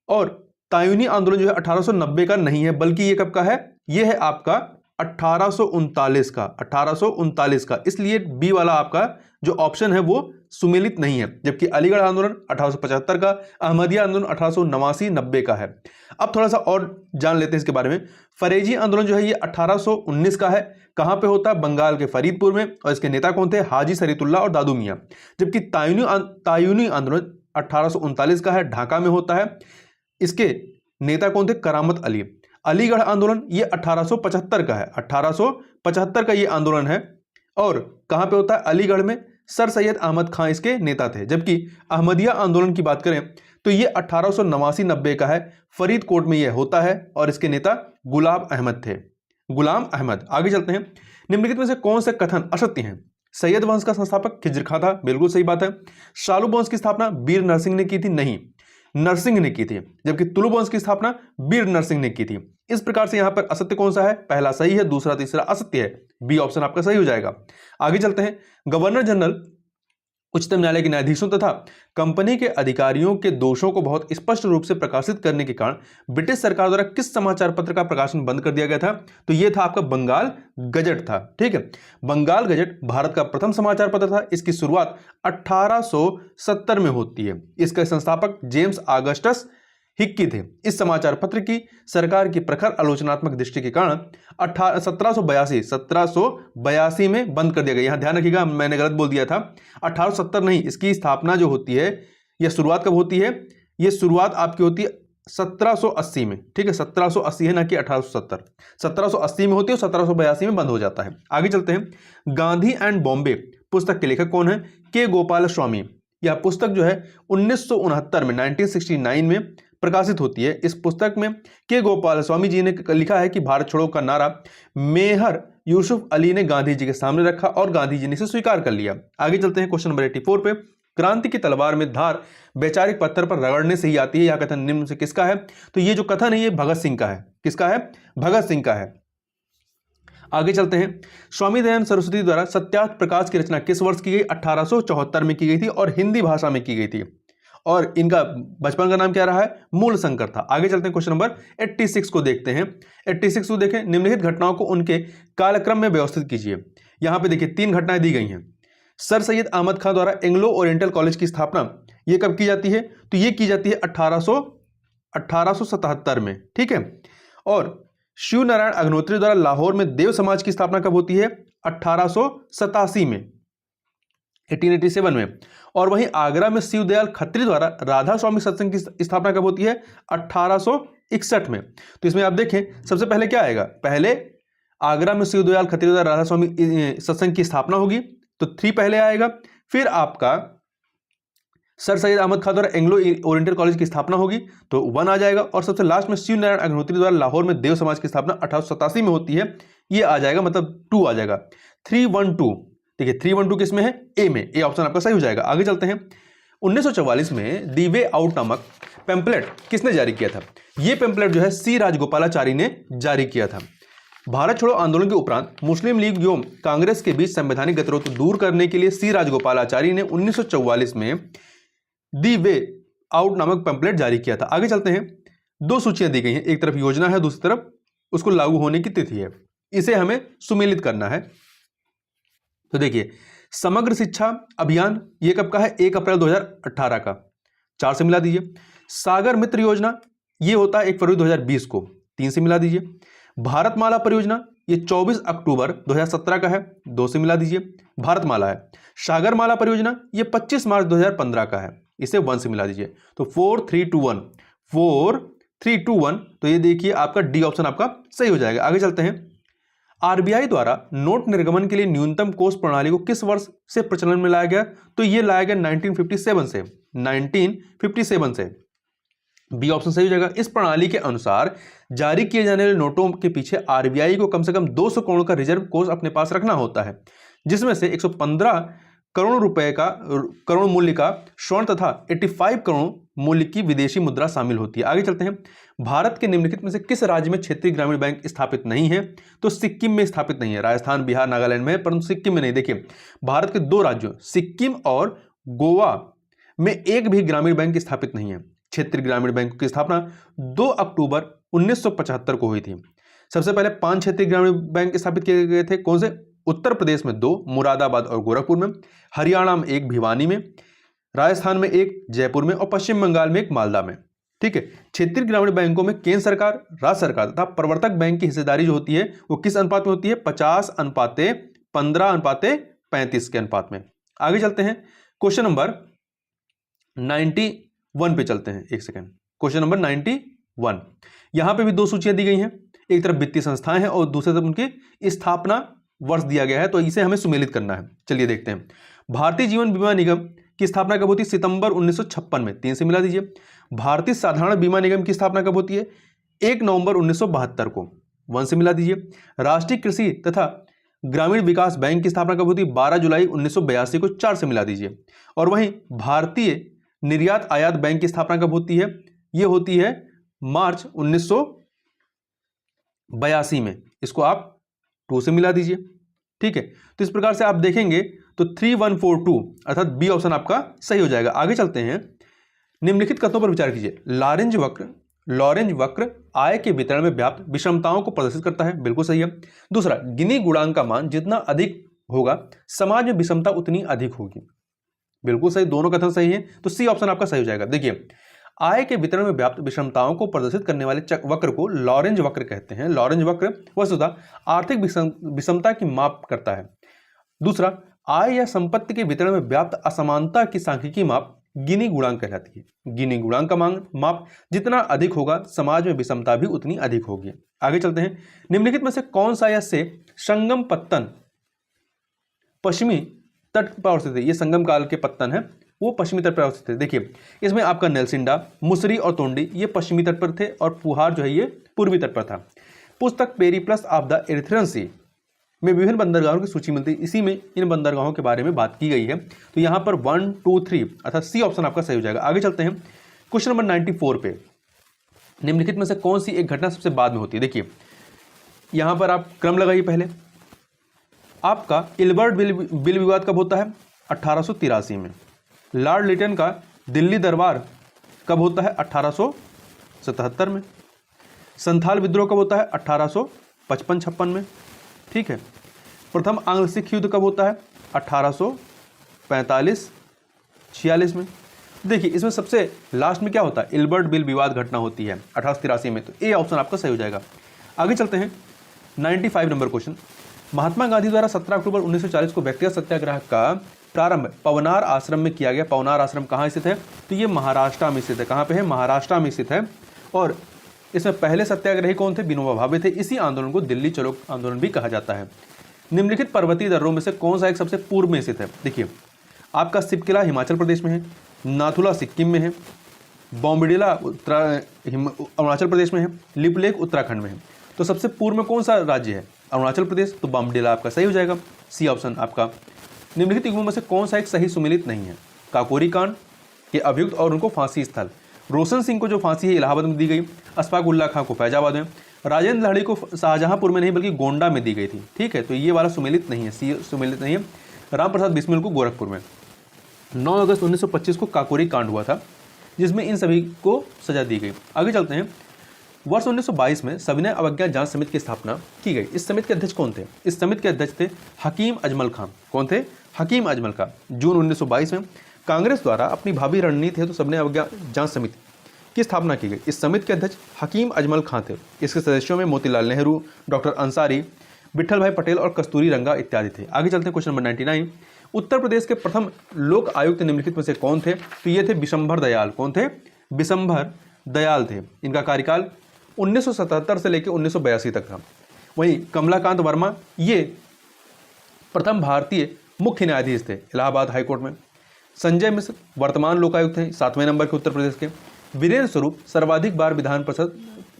और तायूनी आंदोलन जो है 1890 का नहीं है, बल्कि ये कब का है, ये है आपका 1839 का, 1839 का, इसलिए बी वाला आपका जो ऑप्शन है वो सुमेलित नहीं है। जबकि अलीगढ़ आंदोलन 1875 का, अहमदिया आंदोलन 1889-90 का है। अब थोड़ा सा और जान लेते हैं इसके बारे में। फरेजी आंदोलन जो है ये 1819 का है। कहां पे होता है, बंगाल के फरीदपुर में, और इसके नेता कौन थे, हाजी शरीतुल्लाह और दादू मियां। जबकि तायूनी आंदोलन 1839 का है, ढाका में होता है, इसके नेता कौन थे, करामत अली। अलीगढ़ आंदोलन ये 1875 का है, 1875 का ये आंदोलन है, और कहां पे होता है, अलीगढ़ में, सर सैयद अहमद खां इसके नेता थे। जबकि अहमदिया आंदोलन की बात करें तो ये 1889-90 का है, फरीदकोट में ये होता है, और इसके नेता गुलाम अहमद थे, गुलाम अहमद। आगे चलते हैं। निम्नलिखित में से कौन से कथन असत्य हैं। सैयद वंश का संस्थापक खिज्र खां था, बिल्कुल सही बात है। शालू वंश की स्थापना वीर नरसिंह ने की थी, नहीं, नरसिंह ने की थी। जबकि तुलु वंश की स्थापना वीर नरसिंह ने की थी। इस प्रकार से यहां पर असत्य कौन सा है, पहला सही है, दूसरा तीसरा असत्य है, बी ऑप्शन आपका सही हो जाएगा। आगे चलते हैं। गवर्नर जनरल उच्चतम न्यायालय के न्यायाधीशों तथा कंपनी के अधिकारियों के दोषों को बहुत स्पष्ट रूप से प्रकाशित करने के कारण ब्रिटिश सरकार द्वारा किस समाचार पत्र का प्रकाशन बंद कर दिया गया था, तो यह था आपका बंगाल गजट था, ठीक है। बंगाल गजट भारत का प्रथम समाचार पत्र था। इसकी शुरुआत 1870 में होती है। इसके संस्थापक जेम्स ऑगस्टस हिक्की थे। इस समाचार पत्र की सरकार की प्रखर आलोचनात्मक दृष्टि के कारण 1782 में बंद कर दिया गया। यहां ध्यान रखिएगा, मैंने गलत बोल दिया था, 1870 नहीं, इसकी स्थापना जो होती है, यह शुरुआत कब होती है, यह शुरुआत आपकी होती है 1780 में, ठीक है, 1780 है, ना कि 1870। 1780 में होती है और 1782 में बंद हो जाता है। आगे चलते हैं। गांधी एंड बॉम्बे पुस्तक के लेखक कौन है, के गोपाल स्वामी। यह पुस्तक जो है 1969 में 1969 में प्रकाशित होती है। इस पुस्तक में के गोपाल स्वामी जी ने लिखा है कि भारत छोड़ो का नारा मेहर यूसुफ अली ने गांधी जी के सामने रखा और गांधी जी ने इसे स्वीकार कर लिया। आगे चलते हैं क्वेश्चन नंबर 84 पे। क्रांति की तलवार में धार वैचारिक पत्थर पर रगड़ने से ही आती है, यह कथन निम्न से किसका है, तो ये जो कथन है ये भगत सिंह का है। किसका है, भगत सिंह का है। आगे चलते हैं। स्वामी दयानंद सरस्वती द्वारा सत्यार्थ प्रकाश की रचना किस वर्ष की गई, 1874 में की गई थी और हिंदी भाषा में की गई थी, और इनका बचपन का नाम क्या रहा है, मूल शंकर था। आगे चलते हैं, क्वेश्चन नंबर 86 को देखते हैं। 86 को देखें। निम्नलिखित घटनाओं को उनके कालक्रम में व्यवस्थित कीजिए। यहां पे देखिए 3 घटनाएं दी गई हैं। सर सैयद अहमद खां द्वारा एंग्लो ओरिएंटल कॉलेज की स्थापना ये कब की जाती है, तो ये की जाती है 1877 में, ठीक है। और शिव नारायण अग्निहोत्री द्वारा लाहौर में देव समाज की स्थापना कब होती है, 1887 में, 1887 में। और वहीं आगरा में शिवदयाल खत्री द्वारा राधा स्वामी सत्संग की स्थापना कब होती है, 1861 में। तो इसमें आप देखें सबसे पहले क्या आएगा, पहले आगरा में शिवदयाल खत्री द्वारा राधा स्वामी सत्संग की स्थापना होगी, तो 3 पहले आएगा। फिर आपका सर सैयद अहमद खां द्वारा एंग्लो ओरिएंटल कॉलेज की स्थापना होगी, तो 1 आ जाएगा। और सबसे लास्ट में शिव नारायण अग्निहोत्री द्वारा लाहौर में देव समाज की स्थापना 1887 में होती है, ये आ जाएगा, मतलब 2 आ जाएगा। 312 देखिए 312 किसमें है, ए में, ए ऑप्शन आपका सही हो जाएगा। आगे चलते हैं। 1944 में दी वे आउट नामक पैम्पलेट किसने जारी किया था, यह पैम्पलेट जो है सी राजगोपालाचारी ने जारी किया था। भारत छोड़ो आंदोलन के उपरांत मुस्लिम लीग एवं कांग्रेस के बीच संवैधानिक गतिरोध को दूर करने के लिए सी राजगोपालाचारी ने 1944 में दी वे आउट नामक पैम्पलेट जारी किया था। आगे चलते हैं। 2 सूचियां दी गई हैं, एक तरफ योजना है, दूसरी तरफ उसको लागू होने की तिथि है, इसे हमें सुमेलित करना है। तो देखिए समग्र शिक्षा अभियान ये कब का है, 1 अप्रैल 2018 का, 4 से मिला दीजिए। सागर मित्र योजना ये होता है 1 फरवरी 2020 को, 3 से मिला दीजिए। भारतमाला परियोजना ये 24 अक्टूबर 2017 का है, 2 से मिला दीजिए, भारतमाला है। सागरमाला परियोजना ये 25 मार्च 2015 का है, इसे 1 से मिला दीजिए। तो 4321 4321, तो ये देखिए आपका डी ऑप्शन आपका सही हो जाएगा। आगे चलते हैं। आरबीआई द्वारा नोट निर्गमन के लिए न्यूनतम कोष प्रणाली को किस वर्ष से प्रचलन में लाया गया, तो ये लाया गया 1957 से, 1957 से। बी ऑप्शन सही हो जाएगा। इस प्रणाली के अनुसार जारी किए जाने वाले नोटों के पीछे आरबीआई को कम से कम 200 करोड़ का रिजर्व कोष अपने पास रखना होता है, जिसमें से 115 करोड़ रुपए का करोड़ मूल्य का स्वर्ण तथा 85 करोड़ मूल्य की विदेशी मुद्रा शामिल होती है। आगे चलते हैं। भारत के निम्नलिखित में से किस राज्य में क्षेत्रीय ग्रामीण बैंक स्थापित नहीं है? तो सिक्किम में स्थापित नहीं है। राजस्थान, बिहार, नागालैंड में है, परंतु सिक्किम में नहीं। देखिए, भारत के दो राज्यों सिक्किम और गोवा में एक भी ग्रामीण बैंक स्थापित नहीं है। क्षेत्रीय ग्रामीण बैंक की स्थापना 2 अक्टूबर 1975 को हुई थी। सबसे पहले 5 क्षेत्रीय ग्रामीण बैंक स्थापित किए गए थे। कौन से? उत्तर प्रदेश में 2, मुरादाबाद और गोरखपुर में, हरियाणा में 1, भिवानी में, राजस्थान में 1, जयपुर में और पश्चिम बंगाल में 1, मालदा में। ठीक है। क्षेत्रीय ग्रामीण बैंकों में केंद्र सरकार, राज्य सरकार तथा प्रवर्तक बैंक की हिस्सेदारी जो होती है वो किस अनुपात में होती है? 50:15:35 के अनुपात में। आगे चलते हैं। क्वेश्चन नंबर 91 पे चलते हैं। एक सेकेंड। Question number 91। यहां पे भी 2 सूचियां दी गई हैं। एक तरफ वित्तीय संस्थाएं हैं और दूसरी तरफ उनकी स्थापना वर्ष दिया गया है, तो इसे हमें सुमेलित करना है। चलिए देखते हैं। भारतीय जीवन बीमा निगम की स्थापना कब होती है? सितंबर 1956 में। 3 से मिला दीजिए। भारतीय साधारण बीमा निगम की स्थापना कब होती है? 1 नवंबर 1972 को। 1 से मिला दीजिए। राष्ट्रीय कृषि तथा ग्रामीण विकास बैंक की स्थापना कब होती है? 12 जुलाई 1982 को। 4 से मिला दीजिए। और वहीं भारतीय निर्यात आयात बैंक की स्थापना कब होती है? यह होती है मार्च 1982 में। इसको आप 2 से मिला दीजिए। ठीक है। तो इस प्रकार से आप देखेंगे तो 3142 अर्थात बी ऑप्शन आपका सही हो जाएगा। आगे चलते हैं। निम्नलिखित कथनों पर विचार कीजिए। लॉरेंज वक्र आय के वितरण में व्याप्त विषमताओं को प्रदर्शित करता है। बिल्कुल सही है। दूसरा, गिनी गुणांक का मान जितना अधिक होगा समाज में विषमता उतनी अधिक होगी। बिल्कुल सही, दोनों कथन सही है, तो सी ऑप्शन आपका सही हो जाएगा। देखिए, आय के वितरण में व्याप्त विषमताओं को प्रदर्शित करने वाले वक्र को लॉरेंज वक्र कहते हैं। लॉरेंज वक्र वस्तुतः आर्थिक विषमता की माप करता है। दूसरा, आय या संपत्ति के वितरण में व्याप्त असमानता की सांख्यिकीय माप गिनी गुणांक कहलाती है। गिनी गुणांक का माप जितना अधिक होगा समाज में विषमता भी उतनी अधिक होगी। आगे चलते हैं। निम्नलिखित में से कौन सा से संगम पत्तन पश्चिमी तट पर अवस्थित है? ये संगम काल के पत्तन है, वो पश्चिमी तट पर अवस्थित है। देखिए, इसमें आपका नेल्सिंडा, मुसरी और तोंडी ये पश्चिमी तट पर थे और पुहार जो है ये पूर्वी तट पर था। पुस्तक पेरिप्लस ऑफ द एरिथ्रियन सी में विभिन्न बंदरगाहों की सूची मिलती है। इसी में इन बंदरगाहों के बारे में बात की गई है। तो यहाँ पर 1, 2, 3 अर्थात सी ऑप्शन आपका सही हो जाएगा। आगे चलते हैं। क्वेश्चन नंबर 94 पे। निम्नलिखित में से कौन सी एक घटना सबसे बाद में होती है? देखिए, यहाँ पर आप क्रम लगाइए। पहले आपका इल्बर्ट बिल विवाद कब होता है? 1883 में। लॉर्ड लिटन का दिल्ली दरबार कब होता है? 1877 में। संथाल विद्रोह कब होता है? 1855-56 में। ठीक है। प्रथम आंग्ल सिख युद्ध कब होता है? 1845-46 में। देखिए, इसमें सबसे लास्ट में क्या होता है? इल्बर्ट बिल विवाद घटना होती है 1883 में। तो ए ऑप्शन आपका सही हो जाएगा। आगे चलते हैं। 95 नंबर क्वेश्चन। महात्मा गांधी द्वारा 17 अक्टूबर 1940 को व्यक्तिगत सत्याग्रह का प्रारंभ पवनार आश्रम में किया गया। पवनार आश्रम कहाँ स्थित है? तो ये महाराष्ट्र में स्थित है। कहाँ पे है? महाराष्ट्र में स्थित है। और इसमें पहले सत्याग्रही कौन थे? विनोबा भावे थे। इसी आंदोलन को दिल्ली चलो आंदोलन भी कहा जाता है। निम्नलिखित पर्वतीय दर्रों में से कौन सा एक सबसे पूर्व में स्थित है? देखिए, आपका सिपकिला हिमाचल प्रदेश में है, नाथुला सिक्किम में है, बॉम्बडिला अरुणाचल प्रदेश में है, लिपलेख उत्तराखंड में है। तो सबसे पूर्व में कौन सा राज्य है? अरुणाचल प्रदेश। तो बॉम्बडिला आपका सही हो जाएगा। सी ऑप्शन आपका। निम्नलिखित युग्मों में से कौन सा एक सही सुमेलित नहीं है? काकोरी कांड के अभियुक्त और उनको फांसी स्थल। रोशन सिंह को जो फांसी है इलाहाबाद में दी गई, अशफाक उल्लाह खां को फैजाबाद में, राजेंद्र लाहिड़ी को शाहजहांपुर में नहीं बल्कि गोंडा में दी गई थी। ठीक है। तो ये वाला सुमेलित नहीं है, सी सुमेलित नहीं है। राम प्रसाद बिस्मिल को गोरखपुर में। 9 अगस्त 1925 को काकोरी कांड हुआ था, जिसमें इन सभी को सजा दी गई। आगे चलते हैं। वर्ष 1922 में सविनय अवज्ञा जांच समिति की स्थापना की गई। इस समिति के अध्यक्ष कौन थे? इस समिति के अध्यक्ष थे हकीम अजमल खां। कौन थे? हकीम अजमल खां। जून 1922 में कांग्रेस द्वारा अपनी भावी रणनीति हेतु सविनय अवज्ञा जांच समिति की स्थापना की गई। इस समिति के अध्यक्ष हकीम अजमल खां थे। इसके सदस्यों में मोतीलाल नेहरू, डॉक्टर अंसारी, विट्ठल भाई पटेल और कस्तूरी रंगा इत्यादि थे। आगे चलते हैं। Question number 99। उत्तर प्रदेश के प्रथम लोक आयुक्त निम्नलिखित में से कौन थे? तो ये थे विशंभर दयाल। कौन थे? विशंभर दयाल थे। इनका कार्यकाल 1977 से लेकर 1982 तक था। वहीं कमलाकांत वर्मा ये प्रथम भारतीय मुख्य न्यायाधीश थे इलाहाबाद हाईकोर्ट में। संजय मिश्र वर्तमान लोकायुक्त हैं 7वें नंबर के उत्तर प्रदेश के। वीरेंद्र स्वरूप सर्वाधिक बार विधान परिषद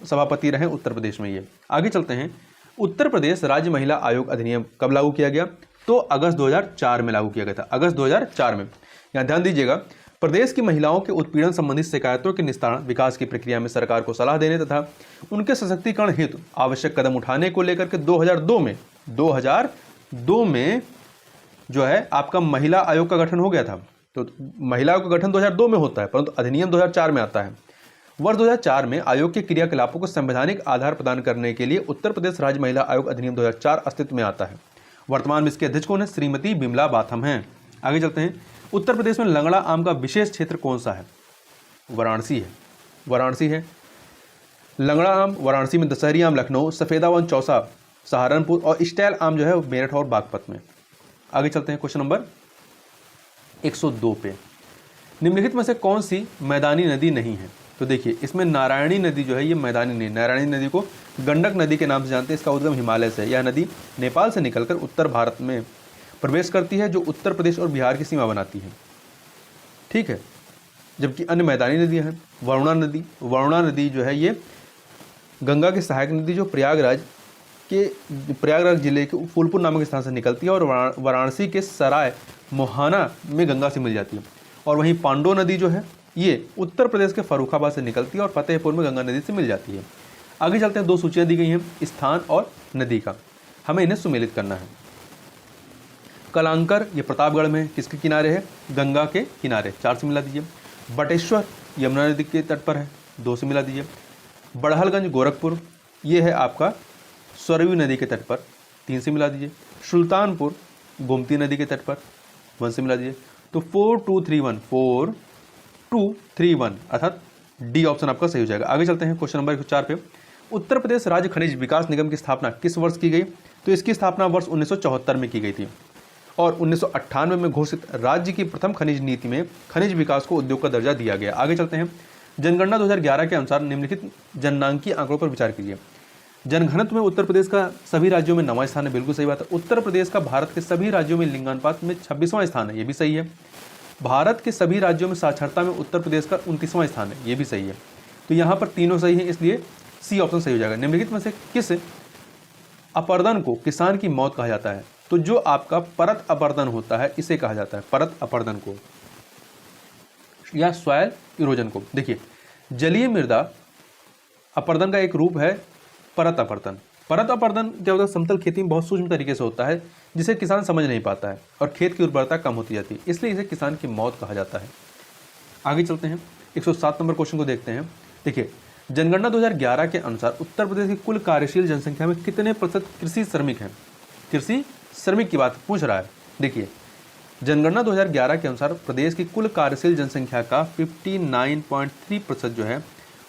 सभापति रहे उत्तर प्रदेश में। ये आगे चलते हैं, उत्तर प्रदेश राज्य महिला आयोग अधिनियम कब लागू किया गया? तो अगस्त 2004 में लागू किया गया था, अगस्त 2004 में। यहाँ ध्यान दीजिएगा, प्रदेश की महिलाओं के उत्पीड़न संबंधी शिकायतों के निस्तारण विकास की प्रक्रिया में सरकार को सलाह देने तथा उनके सशक्तिकरण हेतु आवश्यक कदम उठाने को लेकर के 2002 में जो है आपका महिला आयोग का गठन हो गया था। तो महिला आयोग का गठन 2002 में होता है, परंतु अधिनियम 2004 में आता है। वर्ष 2004 में आयोग के क्रियाकलापों को संवैधानिक आधार प्रदान करने के लिए उत्तर प्रदेश राज्य महिला आयोग अधिनियम 2004 अस्तित्व में आता है। वर्तमान में इसके अध्यक्ष कौन है? श्रीमती बिमला बाथम हैं। आगे चलते हैं, उत्तर प्रदेश में लंगड़ा आम का विशेष क्षेत्र कौन सा है? वाराणसी है, वाराणसी है। लंगड़ा आम वाराणसी में, दशहरी आम लखनऊ, सफेदा वन चौसा सहारनपुर और स्टाइल आम जो है मेरठ और बागपत में। आगे चलते हैं क्वेश्चन नंबर 102 पे, निम्नलिखित में से कौन सी मैदानी नदी नहीं है? तो देखिए, इसमें नारायणी नदी जो है ये मैदानी नहीं, नारायणी नदी को गंडक नदी के नाम से जानते हैं। इसका उद्गम हिमालय से है। यह नदी नेपाल से निकलकर उत्तर भारत में प्रवेश करती है, जो उत्तर प्रदेश और बिहार की सीमा बनाती है। ठीक है, जबकि अन्य मैदानी नदियां हैं, वरुणा नदी जो है ये गंगा की सहायक नदी जो प्रयागराज जिले के फूलपुर नामक स्थान से निकलती है और वाराणसी के सराय मोहाना में गंगा से मिल जाती है। और वहीं पांडो नदी जो है ये उत्तर प्रदेश के फर्रुखाबाद से निकलती है और फतेहपुर में गंगा नदी से मिल जाती है। आगे चलते हैं, 2 सूचियां दी गई हैं स्थान और नदी का, हमें इन्हें सुमेलित करना है। कलांकर ये प्रतापगढ़ में किसके किनारे है? गंगा के किनारे, 4 से मिला दीजिए। बटेश्वर यमुना नदी के तट पर है, 2 से मिला दीजिए। बड़हलगंज गोरखपुर ये है आपका सरयू नदी के तट पर, 3 से मिला दीजिए। सुल्तानपुर गोमती नदी के तट पर, 1 से मिला दीजिए। तो 4231 अर्थात डी ऑप्शन आपका सही हो जाएगा। आगे चलते हैं क्वेश्चन नंबर 104 पे, उत्तर प्रदेश राज्य खनिज विकास निगम की स्थापना किस वर्ष की गई? तो इसकी स्थापना वर्ष 1974 में की गई थी और 1998 में घोषित राज्य की प्रथम खनिज नीति में खनिज विकास को उद्योग का दर्जा दिया गया। आगे चलते हैं, जनगणना 2011 के अनुसार निम्नलिखित जननांकीय आंकड़ों पर विचार कीजिए। जनघनत्व में उत्तर प्रदेश का सभी राज्यों में 9वां स्थान है, बिल्कुल सही बात है। उत्तर प्रदेश का भारत के सभी राज्यों में लिंगानुपात में 26वां स्थान है, ये भी सही है। भारत के सभी राज्यों में साक्षरता में उत्तर प्रदेश का 29वां स्थान है, ये भी सही है। तो यहाँ पर तीनों सही है, इसलिए सी ऑप्शन सही हो जाएगा। निम्नलिखित में से किस अपर्दन को किसान की मौत कहा जाता है? तो जो आपका परत अपर्दन होता है इसे कहा जाता है परत अपर्दन को, या सॉइल इरोजन को। देखिए, जलीय मृदा अपर्दन का एक रूप है परत अपर्दन। परत अपर्दन क्या होता है? समतल खेती में बहुत सूक्ष्म तरीके से होता है जिसे किसान समझ नहीं पाता है और खेत की उर्वरता कम होती जाती है, इसलिए इसे किसान की मौत कहा जाता है। आगे चलते हैं, 107 नंबर क्वेश्चन को देखते हैं। देखिए, जनगणना 2011 के अनुसार उत्तर प्रदेश की कुल कार्यशील जनसंख्या में कितने प्रतिशत कृषि श्रमिक हैं? कृषि श्रमिक की बात पूछ रहा है। देखिए, जनगणना 2011 के अनुसार प्रदेश की कुल कार्यशील जनसंख्या का 59.3% जो है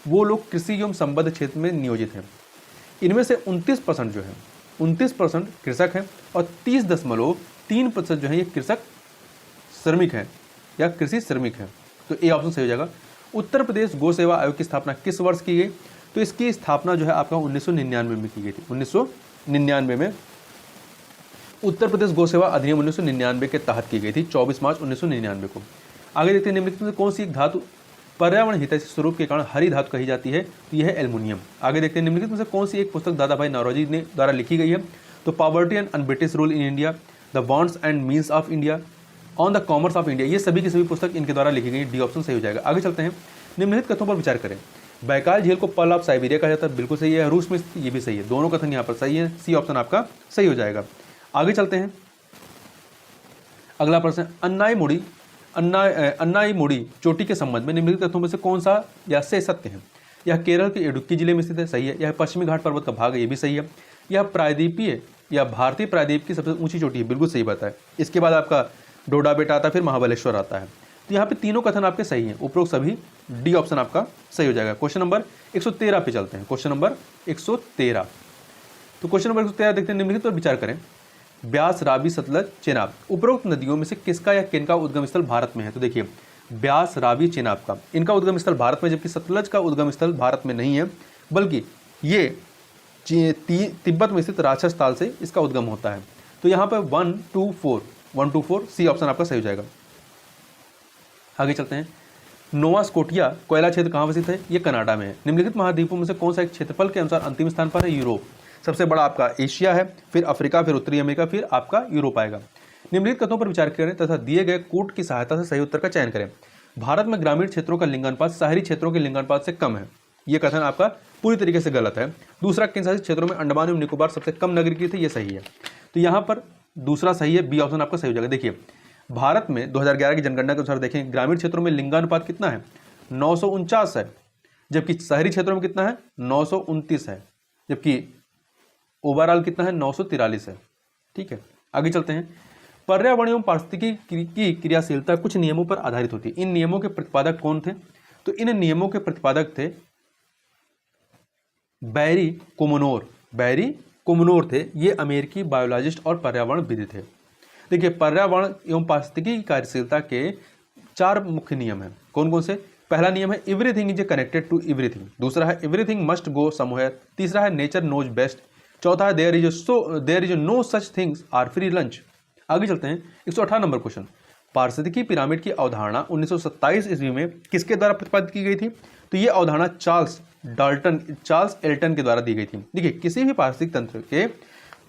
वो लोग कृषि एवं संबद्ध क्षेत्र में नियोजित हैं। इनमें से 29% जो है 29% कृषक हैं और 30.3% जो है ये कृषक श्रमिक हैं या कृषि श्रमिक हैं। तो ए ऑप्शन सही हो जाएगा। उत्तर प्रदेश गौ सेवा आयोग की स्थापना किस वर्ष की गई? तो इसकी स्थापना जो है आपका 1999 में की गई थी। 1999 में उत्तर प्रदेश गौ सेवा अधिनियम 1999 के तहत की गई थी, 24 मार्च 1999 को। आगे देखते हैं, निम्नलिखित में कौन सी एक धातु पर्यावरण हितैषी स्वरूप के कारण हरी धातु कही जाती है? तो यह है एल्युमिनियम। आगे देखते हैं, निम्नलिखित में से कौन सी एक पुस्तक दादा भाई नौरोजी ने द्वारा लिखी गई है? तो poverty and British rule in India, the wants and means of India, on the commerce of India. ये सभी की सभी पुस्तक इनके द्वारा लिखी गई। डी ऑप्शन सही हो जाएगा। आगे चलते हैं, निम्नलिखित कथनों पर विचार करें। बैकाल झील को पर्ल ऑफ साइबेरिया कहा जाता है, बिल्कुल सही है। रूस में ये भी सही है, दोनों कथन यहाँ पर सही है। सी ऑप्शन आपका सही हो जाएगा। आगे चलते हैं, अगला प्रश्न, अन्नाई मुड़ी चोटी के संबंध में निम्नलिखित तथ्यों में से कौन सा या से सत्य है? यह केरल के इडुक्की जिले में स्थित है, सही है। यह पश्चिमी घाट पर्वत का भाग है, ये भी सही है। यह प्रायद्वीपीय या भारतीय प्रायद्वीप की सबसे ऊंची चोटी है, बिल्कुल सही बात है। इसके बाद आपका डोडा बेटा आता है, फिर महाबलेश्वर आता है। तो यहाँ पे तीनों कथन आपके सही हैं, उपरोक्त सभी। डी ऑप्शन आपका सही हो जाएगा। क्वेश्चन नंबर 113 पे चलते हैं। क्वेश्चन नंबर 113, तो क्वेश्चन नंबर 113 देखते हैं, निम्नलिखित पर विचार करें। ब्यास, रावी, सतलज, चेनाब, उपरोक्त नदियों में से किसका या किनका उद्गम स्थल भारत में है? तो देखिए, ब्यास, रावी, चेनाब का इनका उद्गम स्थल भारत में, जबकि सतलज का उद्गम स्थल भारत में नहीं है, बल्कि ये तिब्बत में स्थित राक्षस ताल से इसका उद्गम होता है। तो यहाँ पर 124 सी ऑप्शन आपका सही हो जाएगा। आगे चलते हैं, नोवा स्कोटिया कोयला क्षेत्र कहाँ स्थित है? ये कनाडा में है। निम्नलिखित महाद्वीपों में से कौन सा एक क्षेत्रफल के अनुसार अंतिम स्थान पर है? यूरोप। सबसे बड़ा आपका एशिया है, फिर अफ्रीका, फिर उत्तरी अमेरिका, फिर आपका यूरोप आएगा। निम्नलिखित कथनों पर विचार करें तथा दिए गए कूट की सहायता से सही उत्तर का चयन करें। भारत में ग्रामीण क्षेत्रों का लिंगानुपात शहरी क्षेत्रों के लिंगानुपात से कम है। यह कथन आपका पूरी तरीके से गलत है। दूसरा, केंद्र शासित क्षेत्रों में अंडमान एवं निकोबार सबसे कम नगरीय थे, यह सही है। तो यहाँ पर दूसरा सही है, बी ऑप्शन आपका सही हो जाएगा। देखिए, भारत में 2011 की जनगणना के अनुसार देखें, ग्रामीण क्षेत्रों में लिंगानुपात कितना है? 949 है, जबकि शहरी क्षेत्रों में कितना है? 929 है, जबकि ओवरऑल कितना है? 943 है। ठीक है, आगे चलते हैं। पर्यावरण एवं पारिस्थितिकी की क्रियाशीलता कुछ नियमों पर आधारित होती है। इन नियमों के प्रतिपादक कौन थे? तो इन नियमों के प्रतिपादक थे बैरी कोमोनोर थे। ये अमेरिकी बायोलॉजिस्ट और पर्यावरणविद थे। देखिए, पर्यावरण एवं पारिस्थितिकी की कार्यशीलता के 4 मुख्य नियम हैं। कौन कौन से? पहला नियम है everything is connected to everything. दूसरा है एवरीथिंग मस्ट गो समवेयर। तीसरा है नेचर नोज बेस्ट। चौथा है there is no such things are free lunch. आगे चलते हैं। 118 नंबर क्वेश्चन। पारिस्थितिकी पिरामिड की अवधारणा 1927 ईस्वी में किसके द्वारा प्रतिपादित की गई थी? तो ये अवधारणा चार्ल्स एल्टन के द्वारा दी गई थी। देखिए, किसी भी पारिस्थितिक तंत्र के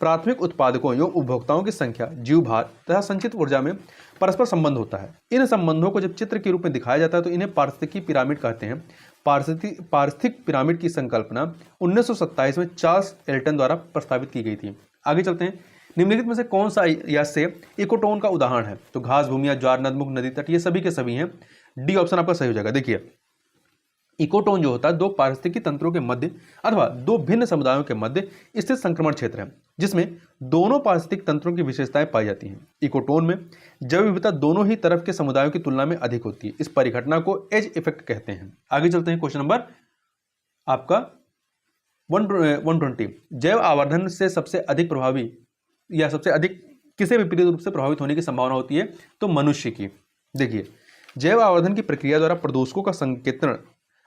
प्राथमिक उत्पादकों एवं उपभोक्ताओं की संख्या, जीव भार तथा संचित ऊर्जा में परस्पर संबंध होता है। इन संबंधों को जब चित्र के रूप में दिखाया जाता है तो इन्हें पारिस्थितिकी पिरामिड कहते हैं। पारिस्थितिक पिरामिड की संकल्पना 1927 में चार्ल्स एल्टन द्वारा प्रस्तावित की गई थी। आगे चलते हैं। निम्नलिखित में से कौन सा या से इकोटोन का उदाहरण है? तो घास भूमियां, ज्वार, नदमुख, नदी तट, ये सभी के सभी हैं। डी ऑप्शन आपका सही हो जाएगा। देखिए, इकोटोन जो होता है 2 पारिस्थितिकी तंत्रों के मध्य अथवा 2 भिन्न समुदायों के मध्य स्थित संक्रमण क्षेत्र है, जिसमें दोनों पारिस्थितिक तंत्रों की विशेषताएं पाई जाती हैं। इकोटोन में जैव विविधता दोनों ही तरफ के समुदायों की तुलना में अधिक होती है। इस परिघटना को एज इफेक्ट कहते हैं। आगे चलते हैं। क्वेश्चन नंबर आपका 120। जैव आवर्धन से सबसे अधिक प्रभावी या सबसे अधिक किसे विपरीत रूप से प्रभावित होने की संभावना होती है? तो मनुष्य की। देखिए, जैव आवर्धन की प्रक्रिया द्वारा प्रदूषकों का संकेतन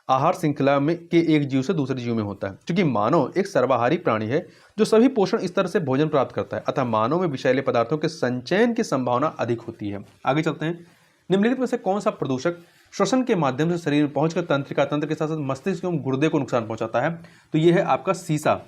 आहार श्रृंखला में के एक जीव से दूसरे जीव में होता है। क्योंकि मानव एक सर्वाहारी प्राणी है जो सभी पोषण स्तर से भोजन प्राप्त करता है, अतः मानव में विषैले पदार्थों के संचयन की संभावना अधिक होती है। आगे चलते हैं। निम्नलिखित में से कौन सा प्रदूषक श्वसन के माध्यम से शरीर में पहुंचकर तंत्रिका तंत्र के साथ साथ मस्तिष्क एवं गुर्दे को नुकसान पहुंचाता है? तो यह है आपका सीसा।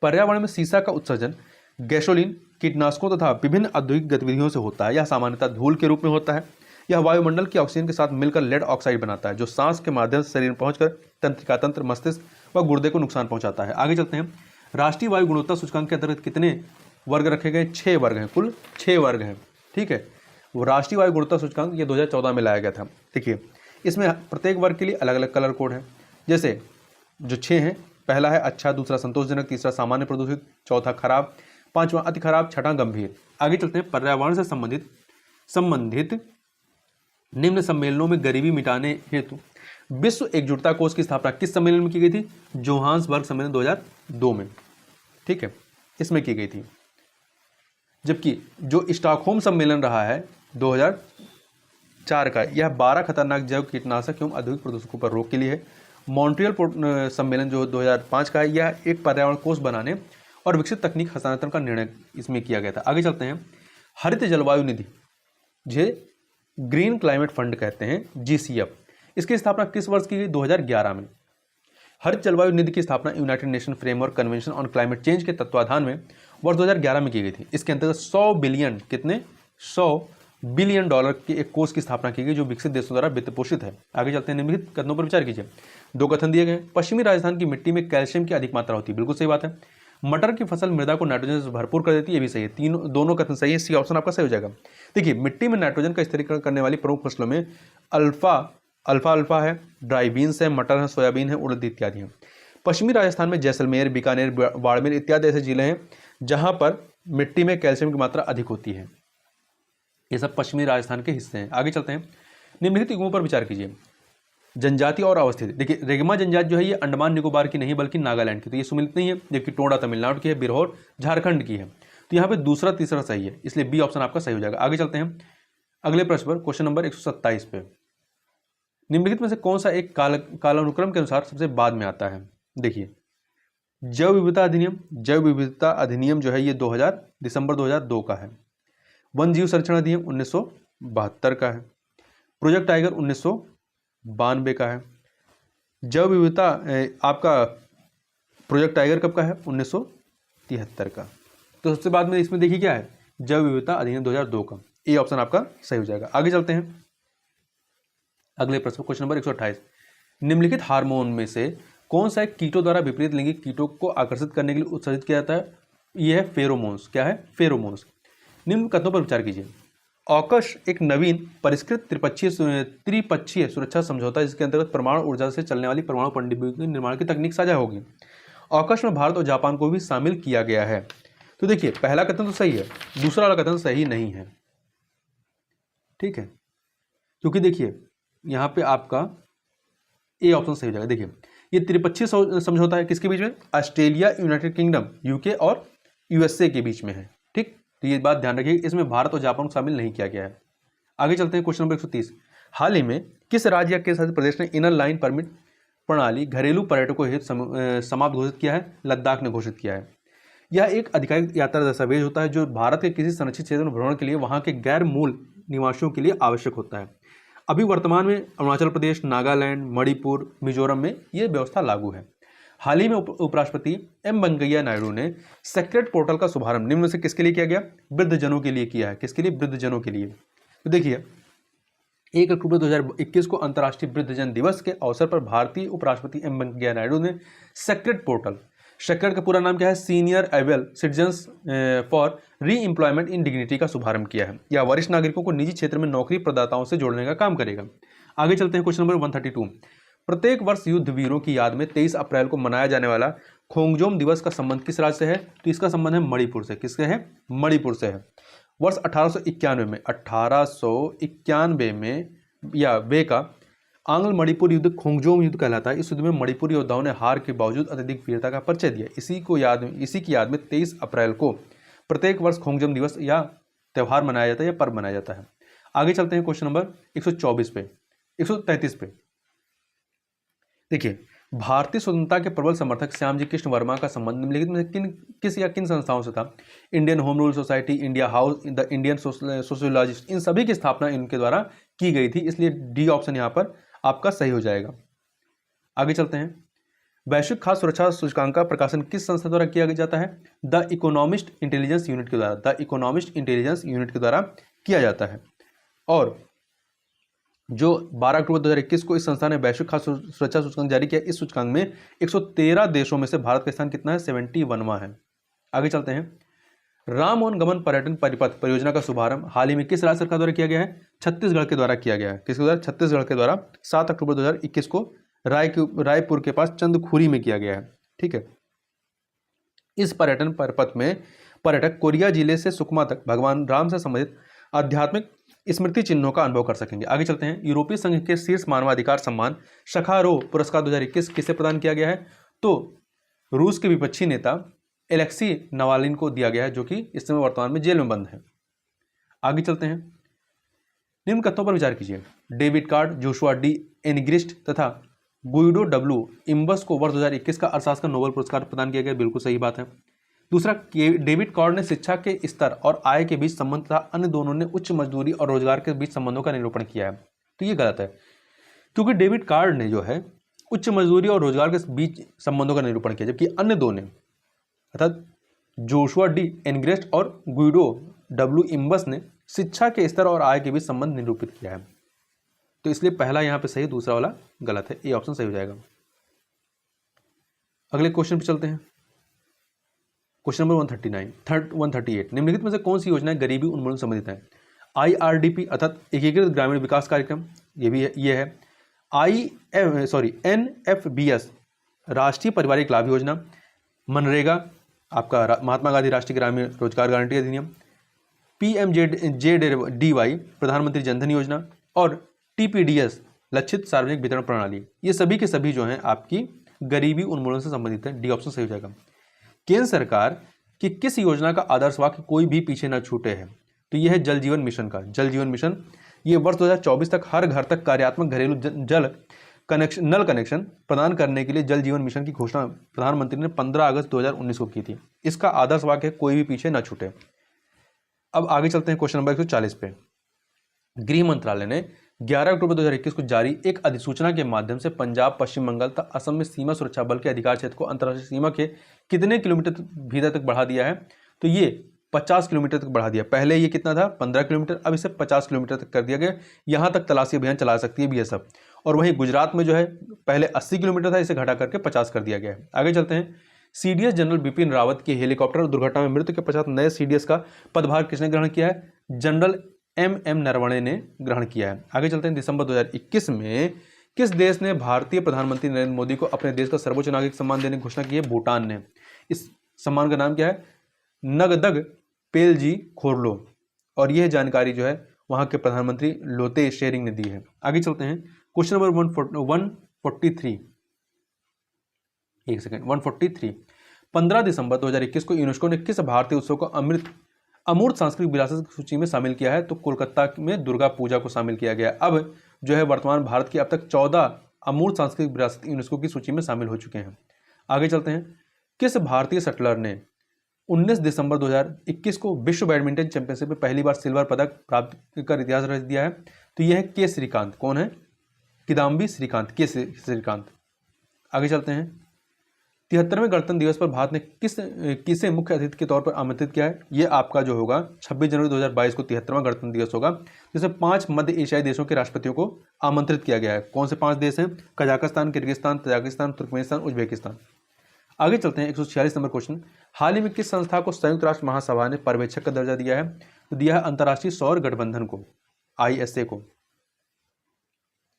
पर्यावरण में सीसा का उत्सर्जन गैसोलीन, कीटनाशकों तथा विभिन्न औद्योगिक गतिविधियों से होता है। यह सामान्यतः धूल के रूप में होता है। यह वायुमंडल की ऑक्सीजन के साथ मिलकर लेड ऑक्साइड बनाता है, जो सांस के माध्यम से शरीर में पहुंचकर तंत्रिका तंत्र, मस्तिष्क व गुर्दे को नुकसान पहुंचाता है। आगे चलते हैं। राष्ट्रीय वायु गुणवत्ता सूचकांक के अंतर्गत कितने वर्ग रखे गए? 6 वर्ग हैं, कुल 6 वर्ग हैं। ठीक है, वो राष्ट्रीय वायु गुणवत्ता सूचकांक ये 2014 में लाया गया था। देखिए, इसमें प्रत्येक वर्ग के लिए अलग अलग कलर कोड है। जैसे जो 6 हैं, पहला है अच्छा, दूसरा संतोषजनक, तीसरा सामान्य प्रदूषित, चौथा खराब, पांचवा अति खराब, छठा गंभीर। आगे चलते हैं। पर्यावरण से संबंधित निम्न सम्मेलनों में गरीबी मिटाने हेतु विश्व एकजुटता कोष की स्थापना किस सम्मेलन में की गई थी? जोहान्सबर्ग सम्मेलन 2002 में। ठीक है, इसमें की गई थी। जबकि जो स्टॉकहोम सम्मेलन रहा है 2004 का, यह 12 खतरनाक जैव कीटनाशक एवं औद्योगिक प्रदूषकों पर रोक के लिए है। मॉन्ट्रियल सम्मेलन जो 2005 का है, यह एक पर्यावरण कोष बनाने और विकसित तकनीक हस्तांतरण का निर्णय इसमें किया गया था। आगे चलते हैं। हरित जलवायु निधि, जे ग्रीन क्लाइमेट फंड कहते हैं, GCF, इसकी स्थापना किस वर्ष की गई? 2011 में। हरित जलवायु निधि की स्थापना United nation framework convention on climate change के तत्वाधान में वर्ष 2011 में की गई थी। इसके अंतर्गत 100 बिलियन डॉलर के एक कोष की स्थापना की गई, जो विकसित देशों द्वारा वित्त पोषित है। आगे चलते हैं। निम्नलिखित कथनों पर विचार कीजिए। 2 कथन दिए गए। पश्चिमी राजस्थान की मिट्टी में कैल्शियम की अधिक मात्रा होती है, बिल्कुल सही बात है। मटर की फसल मृदा को नाइट्रोजन से भरपूर कर देती है, ये भी सही है। दोनों कथन सही है, सी ऑप्शन आपका सही हो जाएगा। देखिए, मिट्टी में नाइट्रोजन का स्थिरीकरण करने वाली प्रमुख फसलों में अल्फा है, ड्राई बीन्स है, मटर है, सोयाबीन है, उड़द इत्यादि हैं। पश्चिमी राजस्थान में जैसलमेर, बीकानेर, बाड़मेर इत्यादि ऐसे जिले हैं जहां पर मिट्टी में कैल्शियम की मात्रा अधिक होती है। ये सब पश्चिमी राजस्थान के हिस्से हैं। आगे चलते हैं। निम्नलिखित युगों पर विचार कीजिए। जनजाति और अवस्थित। देखिए, रेगमा जनजाति जो है ये अंडमान निकोबार की नहीं बल्कि नागालैंड की, तो ये सुमिलित नहीं है। जबकि टोडा तमिलनाडु की है, बिरहोर झारखंड की है। तो यहाँ पे दूसरा तीसरा सही है, इसलिए बी ऑप्शन आपका सही हो जाएगा। आगे चलते हैं अगले प्रश्न पर, क्वेश्चन नंबर 127 पे। निम्नलिखित में से कौन सा एक कालानुक्रम के अनुसार सबसे बाद में आता है? देखिए, जैव विविधता अधिनियम जो है ये दिसंबर 2002 का है। वन जीव संरक्षण अधिनियम 1972 का है। प्रोजेक्ट टाइगर 1992 का है। जैव विविधता आपका प्रोजेक्ट टाइगर कब का है? 1973 का। तो सबसे बाद में इसमें देखिए क्या है, जैव विविधता अधिनियम 2002 का। ए ऑप्शन आपका सही हो जाएगा। आगे चलते हैं अगले प्रश्न, क्वेश्चन नंबर 128। निम्नलिखित हार्मोन में से कौन सा एक कीटों द्वारा विपरीत लिंगी कीटों को आकर्षित करने के लिए उत्सर्जित किया जाता है? यह है फेरोमोन्स। क्या है? फेरोमोन्स। निम्न कथनों पर विचार कीजिए। ऑकस एक नवीन परिष्कृत त्रिपक्षीय सुरक्षा समझौता जिसके अंतर्गत परमाणु ऊर्जा से चलने वाली परमाणु पनडुब्बी के निर्माण की तकनीक साझा होगी। ऑकस में भारत और जापान को भी शामिल किया गया है। तो देखिए पहला कथन तो सही है, दूसरा वाला कथन सही नहीं है। ठीक है, क्योंकि देखिए यहाँ पे आपका ए ऑप्शन सही हो जाएगा। देखिए ये त्रिपक्षीय समझौता है किसके बीच में? ऑस्ट्रेलिया, यूनाइटेड किंगडम, यूके और यूएसए के बीच में है। ठीक, तो ये बात ध्यान रखिए, इसमें भारत और जापान को शामिल नहीं किया गया है। आगे चलते हैं क्वेश्चन नंबर 130। हाल ही में किस राज्य या किस प्रदेश ने इनर लाइन परमिट प्रणाली घरेलू पर्यटकों हेतु समाप्त घोषित किया है? लद्दाख ने घोषित किया है। यह एक आधिकारिक यात्रा दस्तावेज होता है जो भारत के किसी संरक्षित क्षेत्र में भ्रमण के लिए वहां के गैर मूल निवासियों के लिए आवश्यक होता है। अभी वर्तमान में अरुणाचल प्रदेश, नागालैंड, मणिपुर, मिजोरम में ये व्यवस्था लागू है। हाल ही में उपराष्ट्रपति एम वेंकैया नायडू ने सेक्रेट पोर्टल का शुभारंभ निम्न में से किसके लिए किया गया? वृद्धजनों के लिए किया है। किसके लिए? वृद्धजनों के लिए। तो देखिए 1 अक्टूबर 2021 को अंतर्राष्ट्रीय वृद्धजन दिवस के अवसर पर भारतीय उपराष्ट्रपति एम वेंकैया नायडू ने सेक्रेट पोर्टल, सेक्रेट का पूरा नाम क्या है? सीनियर एबल सिटीजन्स फॉर री एम्प्लॉयमेंट इन डिग्निटी का शुभारंभ किया है। यह वरिष्ठ नागरिकों को निजी क्षेत्र में नौकरी प्रदाताओं से जोड़ने का काम करेगा। आगे चलते हैं क्वेश्चन नंबर 132। प्रत्येक वर्ष युद्ध वीरों की याद में 23 अप्रैल को मनाया जाने वाला खोंगजोम दिवस का संबंध किस राज्य से है? तो इसका संबंध है मणिपुर से। किससे है? मणिपुर से है। वर्ष 1891 में या वे का आंग्ल मणिपुर युद्ध खोंगजोम युद्ध कहलाता है। इस युद्ध में मणिपुरी योद्धाओं ने हार के बावजूद अत्यधिक वीरता का परिचय दिया। इसी की याद में 23 अप्रैल को प्रत्येक वर्ष खोंगजोम दिवस या त्यौहार मनाया जाता है या पर्व मनाया जाता है। आगे चलते हैं क्वेश्चन नंबर 133 पे। देखिए भारतीय स्वतंत्रता के प्रबल समर्थक श्यामजी कृष्ण वर्मा का संबंध निम्नलिखित में किन संस्थाओं से था? Indian home rule society, India house, the Indian sociologist, इन सभी की स्थापना इनके द्वारा की गई थी। इसलिए डी ऑप्शन यहाँ पर आपका सही हो जाएगा। आगे चलते हैं। वैश्विक खाद्य सुरक्षा सूचकांक का प्रकाशन किस संस्था द्वारा किया जाता है? द इकोनॉमिस्ट इंटेलिजेंस यूनिट के द्वारा। द इकोनॉमिस्ट इंटेलिजेंस यूनिट के द्वारा किया जाता है। और जो 12 अक्टूबर 2021 को इस संस्था ने वैश्विक खाद्य सुरक्षा सूचकांक जारी किया। इस सूचकांक में 113 देशों में से भारत का स्थान कितना है? 71वां है। आगे चलते हैं। राम वन गमन पर्यटन परिपथ परियोजना का शुभारंभ हाल ही में किस राज्य सरकार द्वारा किया गया है? छत्तीसगढ़ के द्वारा किया गया है। किसके द्वारा? छत्तीसगढ़ के द्वारा 7 अक्टूबर 2021 को रायपुर के पास चंदखुरी में किया गया है। ठीक है, इस पर्यटन परिपथ में पर्यटक कोरिया जिले से सुकमा तक भगवान राम से संबंधित आध्यात्मिक स्मृति चिन्हों का अनुभव कर सकेंगे। आगे चलते हैं। यूरोपीय संघ के शीर्ष मानवाधिकार सम्मान शखारोव पुरस्कार 2021 किसे प्रदान किया गया है? तो रूस के विपक्षी नेता एलेक्सी नवालिन को दिया गया है, जो कि इस समय वर्तमान में जेल में बंद है। आगे चलते हैं। निम्न कथनों पर विचार कीजिए। डेविड कार्ड, जोशुआ डी एनग्रिस्ट तथा गुइडो डब्ल्यू इम्बस को वर्ष 2021 का अर्थशास्त्र का नोबेल पुरस्कार प्रदान किया गया। बिल्कुल सही बात है। दूसरा, डेविड कार्ड ने शिक्षा के स्तर और आय के बीच संबंध तथा अन्य दोनों ने उच्च मजदूरी और रोजगार के बीच संबंधों का निरूपण किया है। तो ये गलत है, क्योंकि डेविड कार्ड ने जो है उच्च मजदूरी और रोजगार के बीच संबंधों का निरूपण किया, जबकि अन्य दो ने अर्थात जोशुआ डी एनग्रेस्ट और गुइडो डब्ल्यू इम्बस ने शिक्षा के स्तर और आय के बीच संबंध निरूपित किया है। तो इसलिए पहला यहाँ पे सही, दूसरा वाला गलत है। ए ऑप्शन सही हो जाएगा। अगले क्वेश्चन पे चलते हैं। Question number 138। निम्नलिखित में से कौन सी योजनाएं गरीबी उन्मूलन संबंधित है? IRDP अर्थात एकीकृत ग्रामीण विकास कार्यक्रम, ये भी है। ये है NFBS राष्ट्रीय पारिवारिक लाभ योजना, मनरेगा आपका महात्मा गांधी राष्ट्रीय ग्रामीण रोजगार गारंटी अधिनियम, PMJDY प्रधानमंत्री जनधन योजना और TPDS लक्षित सार्वजनिक वितरण प्रणाली। ये सभी के सभी जो हैं आपकी गरीबी उन्मूलन से संबंधित है। डी ऑप्शन सही हो जाएगा। केंद्र सरकार की किस योजना का आदर्श वाक्य कोई भी पीछे न छूटे है? तो यह है जल जीवन मिशन का। जल जीवन मिशन ये वर्ष 2024 तक हर घर तक कार्यात्मक घरेलू नल कनेक्शन प्रदान करने के लिए जल जीवन मिशन की घोषणा प्रधानमंत्री ने 15 अगस्त 2019 को की थी। इसका आदर्श वाक्य कोई भी पीछे न छूटे। अब आगे चलते हैं क्वेश्चन नंबर 140 पे। गृह मंत्रालय ने 11 अक्टूबर 2021 को जारी एक अधिसूचना के माध्यम से पंजाब, पश्चिम बंगाल तथा असम में सीमा सुरक्षा बल के अधिकार क्षेत्र को अंतर्राष्ट्रीय सीमा के कितने किलोमीटर भीतर तक बढ़ा दिया है? तो ये 50 किलोमीटर तक बढ़ा दिया। पहले ये कितना था? 15 किलोमीटर, अब इसे 50 किलोमीटर तक कर दिया गया। यहाँ तक तलाशी अभियान चला सकती है बीएसएफ। और वहीं गुजरात में जो है पहले 80 किलोमीटर था, इसे घटा करके 50 कर दिया गया है। आगे चलते हैं। सीडीएस जनरल बिपिन रावत की हेलीकॉप्टर दुर्घटना में मृत्यु के पश्चात नए सीडीएस का पदभार किसने ग्रहण किया है? जनरल एम नरवणे ने ग्रहण किया है। आगे चलते हैं। दिसंबर 2021 में किस देश ने भारतीय प्रधानमंत्री नरेंद्र मोदी को अपने देश का सर्वोच्च नागरिक सम्मान देने की घोषणा की है? भूटान ने। इस सम्मान का नाम क्या है? नगदग पेलजी खोरलो। और यह जानकारी जो है वहां के प्रधानमंत्री लोते शेरिंग ने दी है। आगे चलते हैं। Question number 143। एक सेकेंड, 143। 15 दिसंबर 2021 को यूनेस्को ने किस भारतीय उत्सव को अमूर्त सांस्कृतिक विरासत की सूची में शामिल किया है? तो कोलकाता में दुर्गा पूजा को शामिल किया गया। अब जो है वर्तमान भारत की अब तक 14 अमूर्त सांस्कृतिक विरासत यूनेस्को की सूची में शामिल हो चुके हैं। आगे चलते हैं। किस भारतीय शटलर ने 19 दिसंबर 2021 को विश्व बैडमिंटन चैंपियनशिप में पहली बार सिल्वर पदक प्राप्त कर इतिहास रच दिया है? तो यह है के श्रीकांत। कौन है? किदाम्बी श्रीकांत, के श्रीकांत। आगे चलते हैं। 73वें गणतंत्र दिवस पर भारत ने किसे मुख्य अतिथि के तौर पर आमंत्रित किया है? ये आपका जो होगा 26 जनवरी 2022 को 73वां गणतंत्र दिवस होगा, जिसमें 5 मध्य एशियाई देशों के राष्ट्रपतियों को आमंत्रित किया गया है। कौन से 5 देश हैं? Kazakhstan, Kyrgyzstan, Tajikistan, Turkmenistan, Uzbekistan. आगे चलते हैं। 146 नंबर क्वेश्चन। हाल ही में किस संस्था को संयुक्त राष्ट्र महासभा ने पर्यवेक्षक का दर्जा दिया है? तो दिया है अंतर्राष्ट्रीय सौर गठबंधन को, ISA को।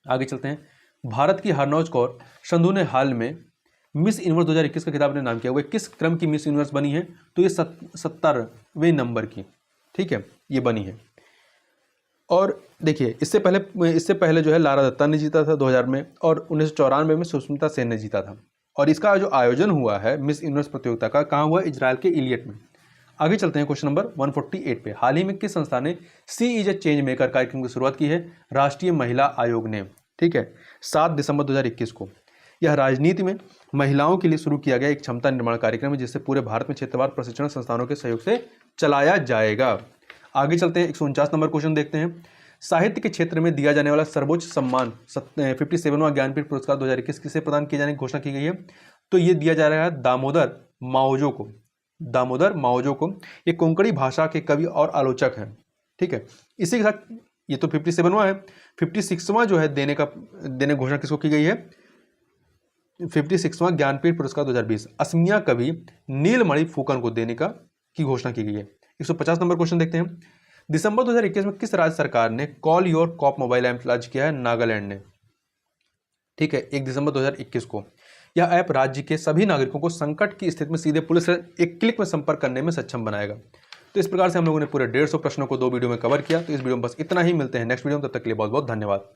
आगे चलते हैं। भारत की हरनौज कौर संधू ने हाल में मिस यूनिवर्स 2021 का खिताब ने नाम किया। वह किस क्रम की मिस यूनिवर्स बनी है? तो ये 70वें नंबर की, ठीक है, ये बनी है। और देखिए इससे पहले जो है लारा दत्ता ने जीता था 2000 में, और 1994 में सुष्मिता सेन ने जीता था। और इसका जो आयोजन हुआ है मिस यूनिवर्स प्रतियोगिता का, कहाँ हुआ? इजराइल के इलियट में। आगे चलते हैं। क्वेश्चन नंबर 148 पे। हाल ही में किस संस्था ने सी इज ए चेंज मेकर कार्यक्रम की शुरुआत की है? राष्ट्रीय महिला आयोग ने, ठीक है, 7 दिसंबर 2021 को। यह राजनीति में महिलाओं के लिए शुरू किया गया एक क्षमता निर्माण कार्यक्रम है, जिससे पूरे भारत में क्षेत्रवार प्रशिक्षण संस्थानों के सहयोग से चलाया जाएगा। आगे चलते हैं। 149 नंबर क्वेश्चन देखते हैं। साहित्य के क्षेत्र में दिया जाने वाला सर्वोच्च सम्मान 57वां ज्ञानपीठ पुरस्कार 2021 किसे प्रदान किए जाने की घोषणा की गई है? तो ये दिया जा रहा है दामोदर माओजो को। दामोदर माओजो को। ये कोंकणी भाषा के कवि और आलोचक हैं, ठीक है। इसी के साथ ये तो 57वां है, 56वां जो है देने घोषणा किसको की गई है? 56वां ज्ञानपीठ पुरस्कार 2020 असमिया कवि नीलमणि फूकन को देने की घोषणा की गई है। 150 नंबर क्वेश्चन देखते हैं। दिसंबर 2021 में किस राज्य सरकार ने call your cop mobile app launch किया है? नागालैंड ने, ठीक है, 1 दिसंबर 2021 को। यह ऐप राज्य के सभी नागरिकों को संकट की स्थिति में सीधे पुलिस से एक क्लिक में संपर्क करने में सक्षम बनाएगा। तो इस प्रकार से हम लोगों ने पूरे 150 प्रश्नों को 2 वीडियो में कवर किया। तो इस वीडियो में बस इतना ही। मिलते हैं नेक्स्ट वीडियो में, तब तक के लिए बहुत बहुत धन्यवाद।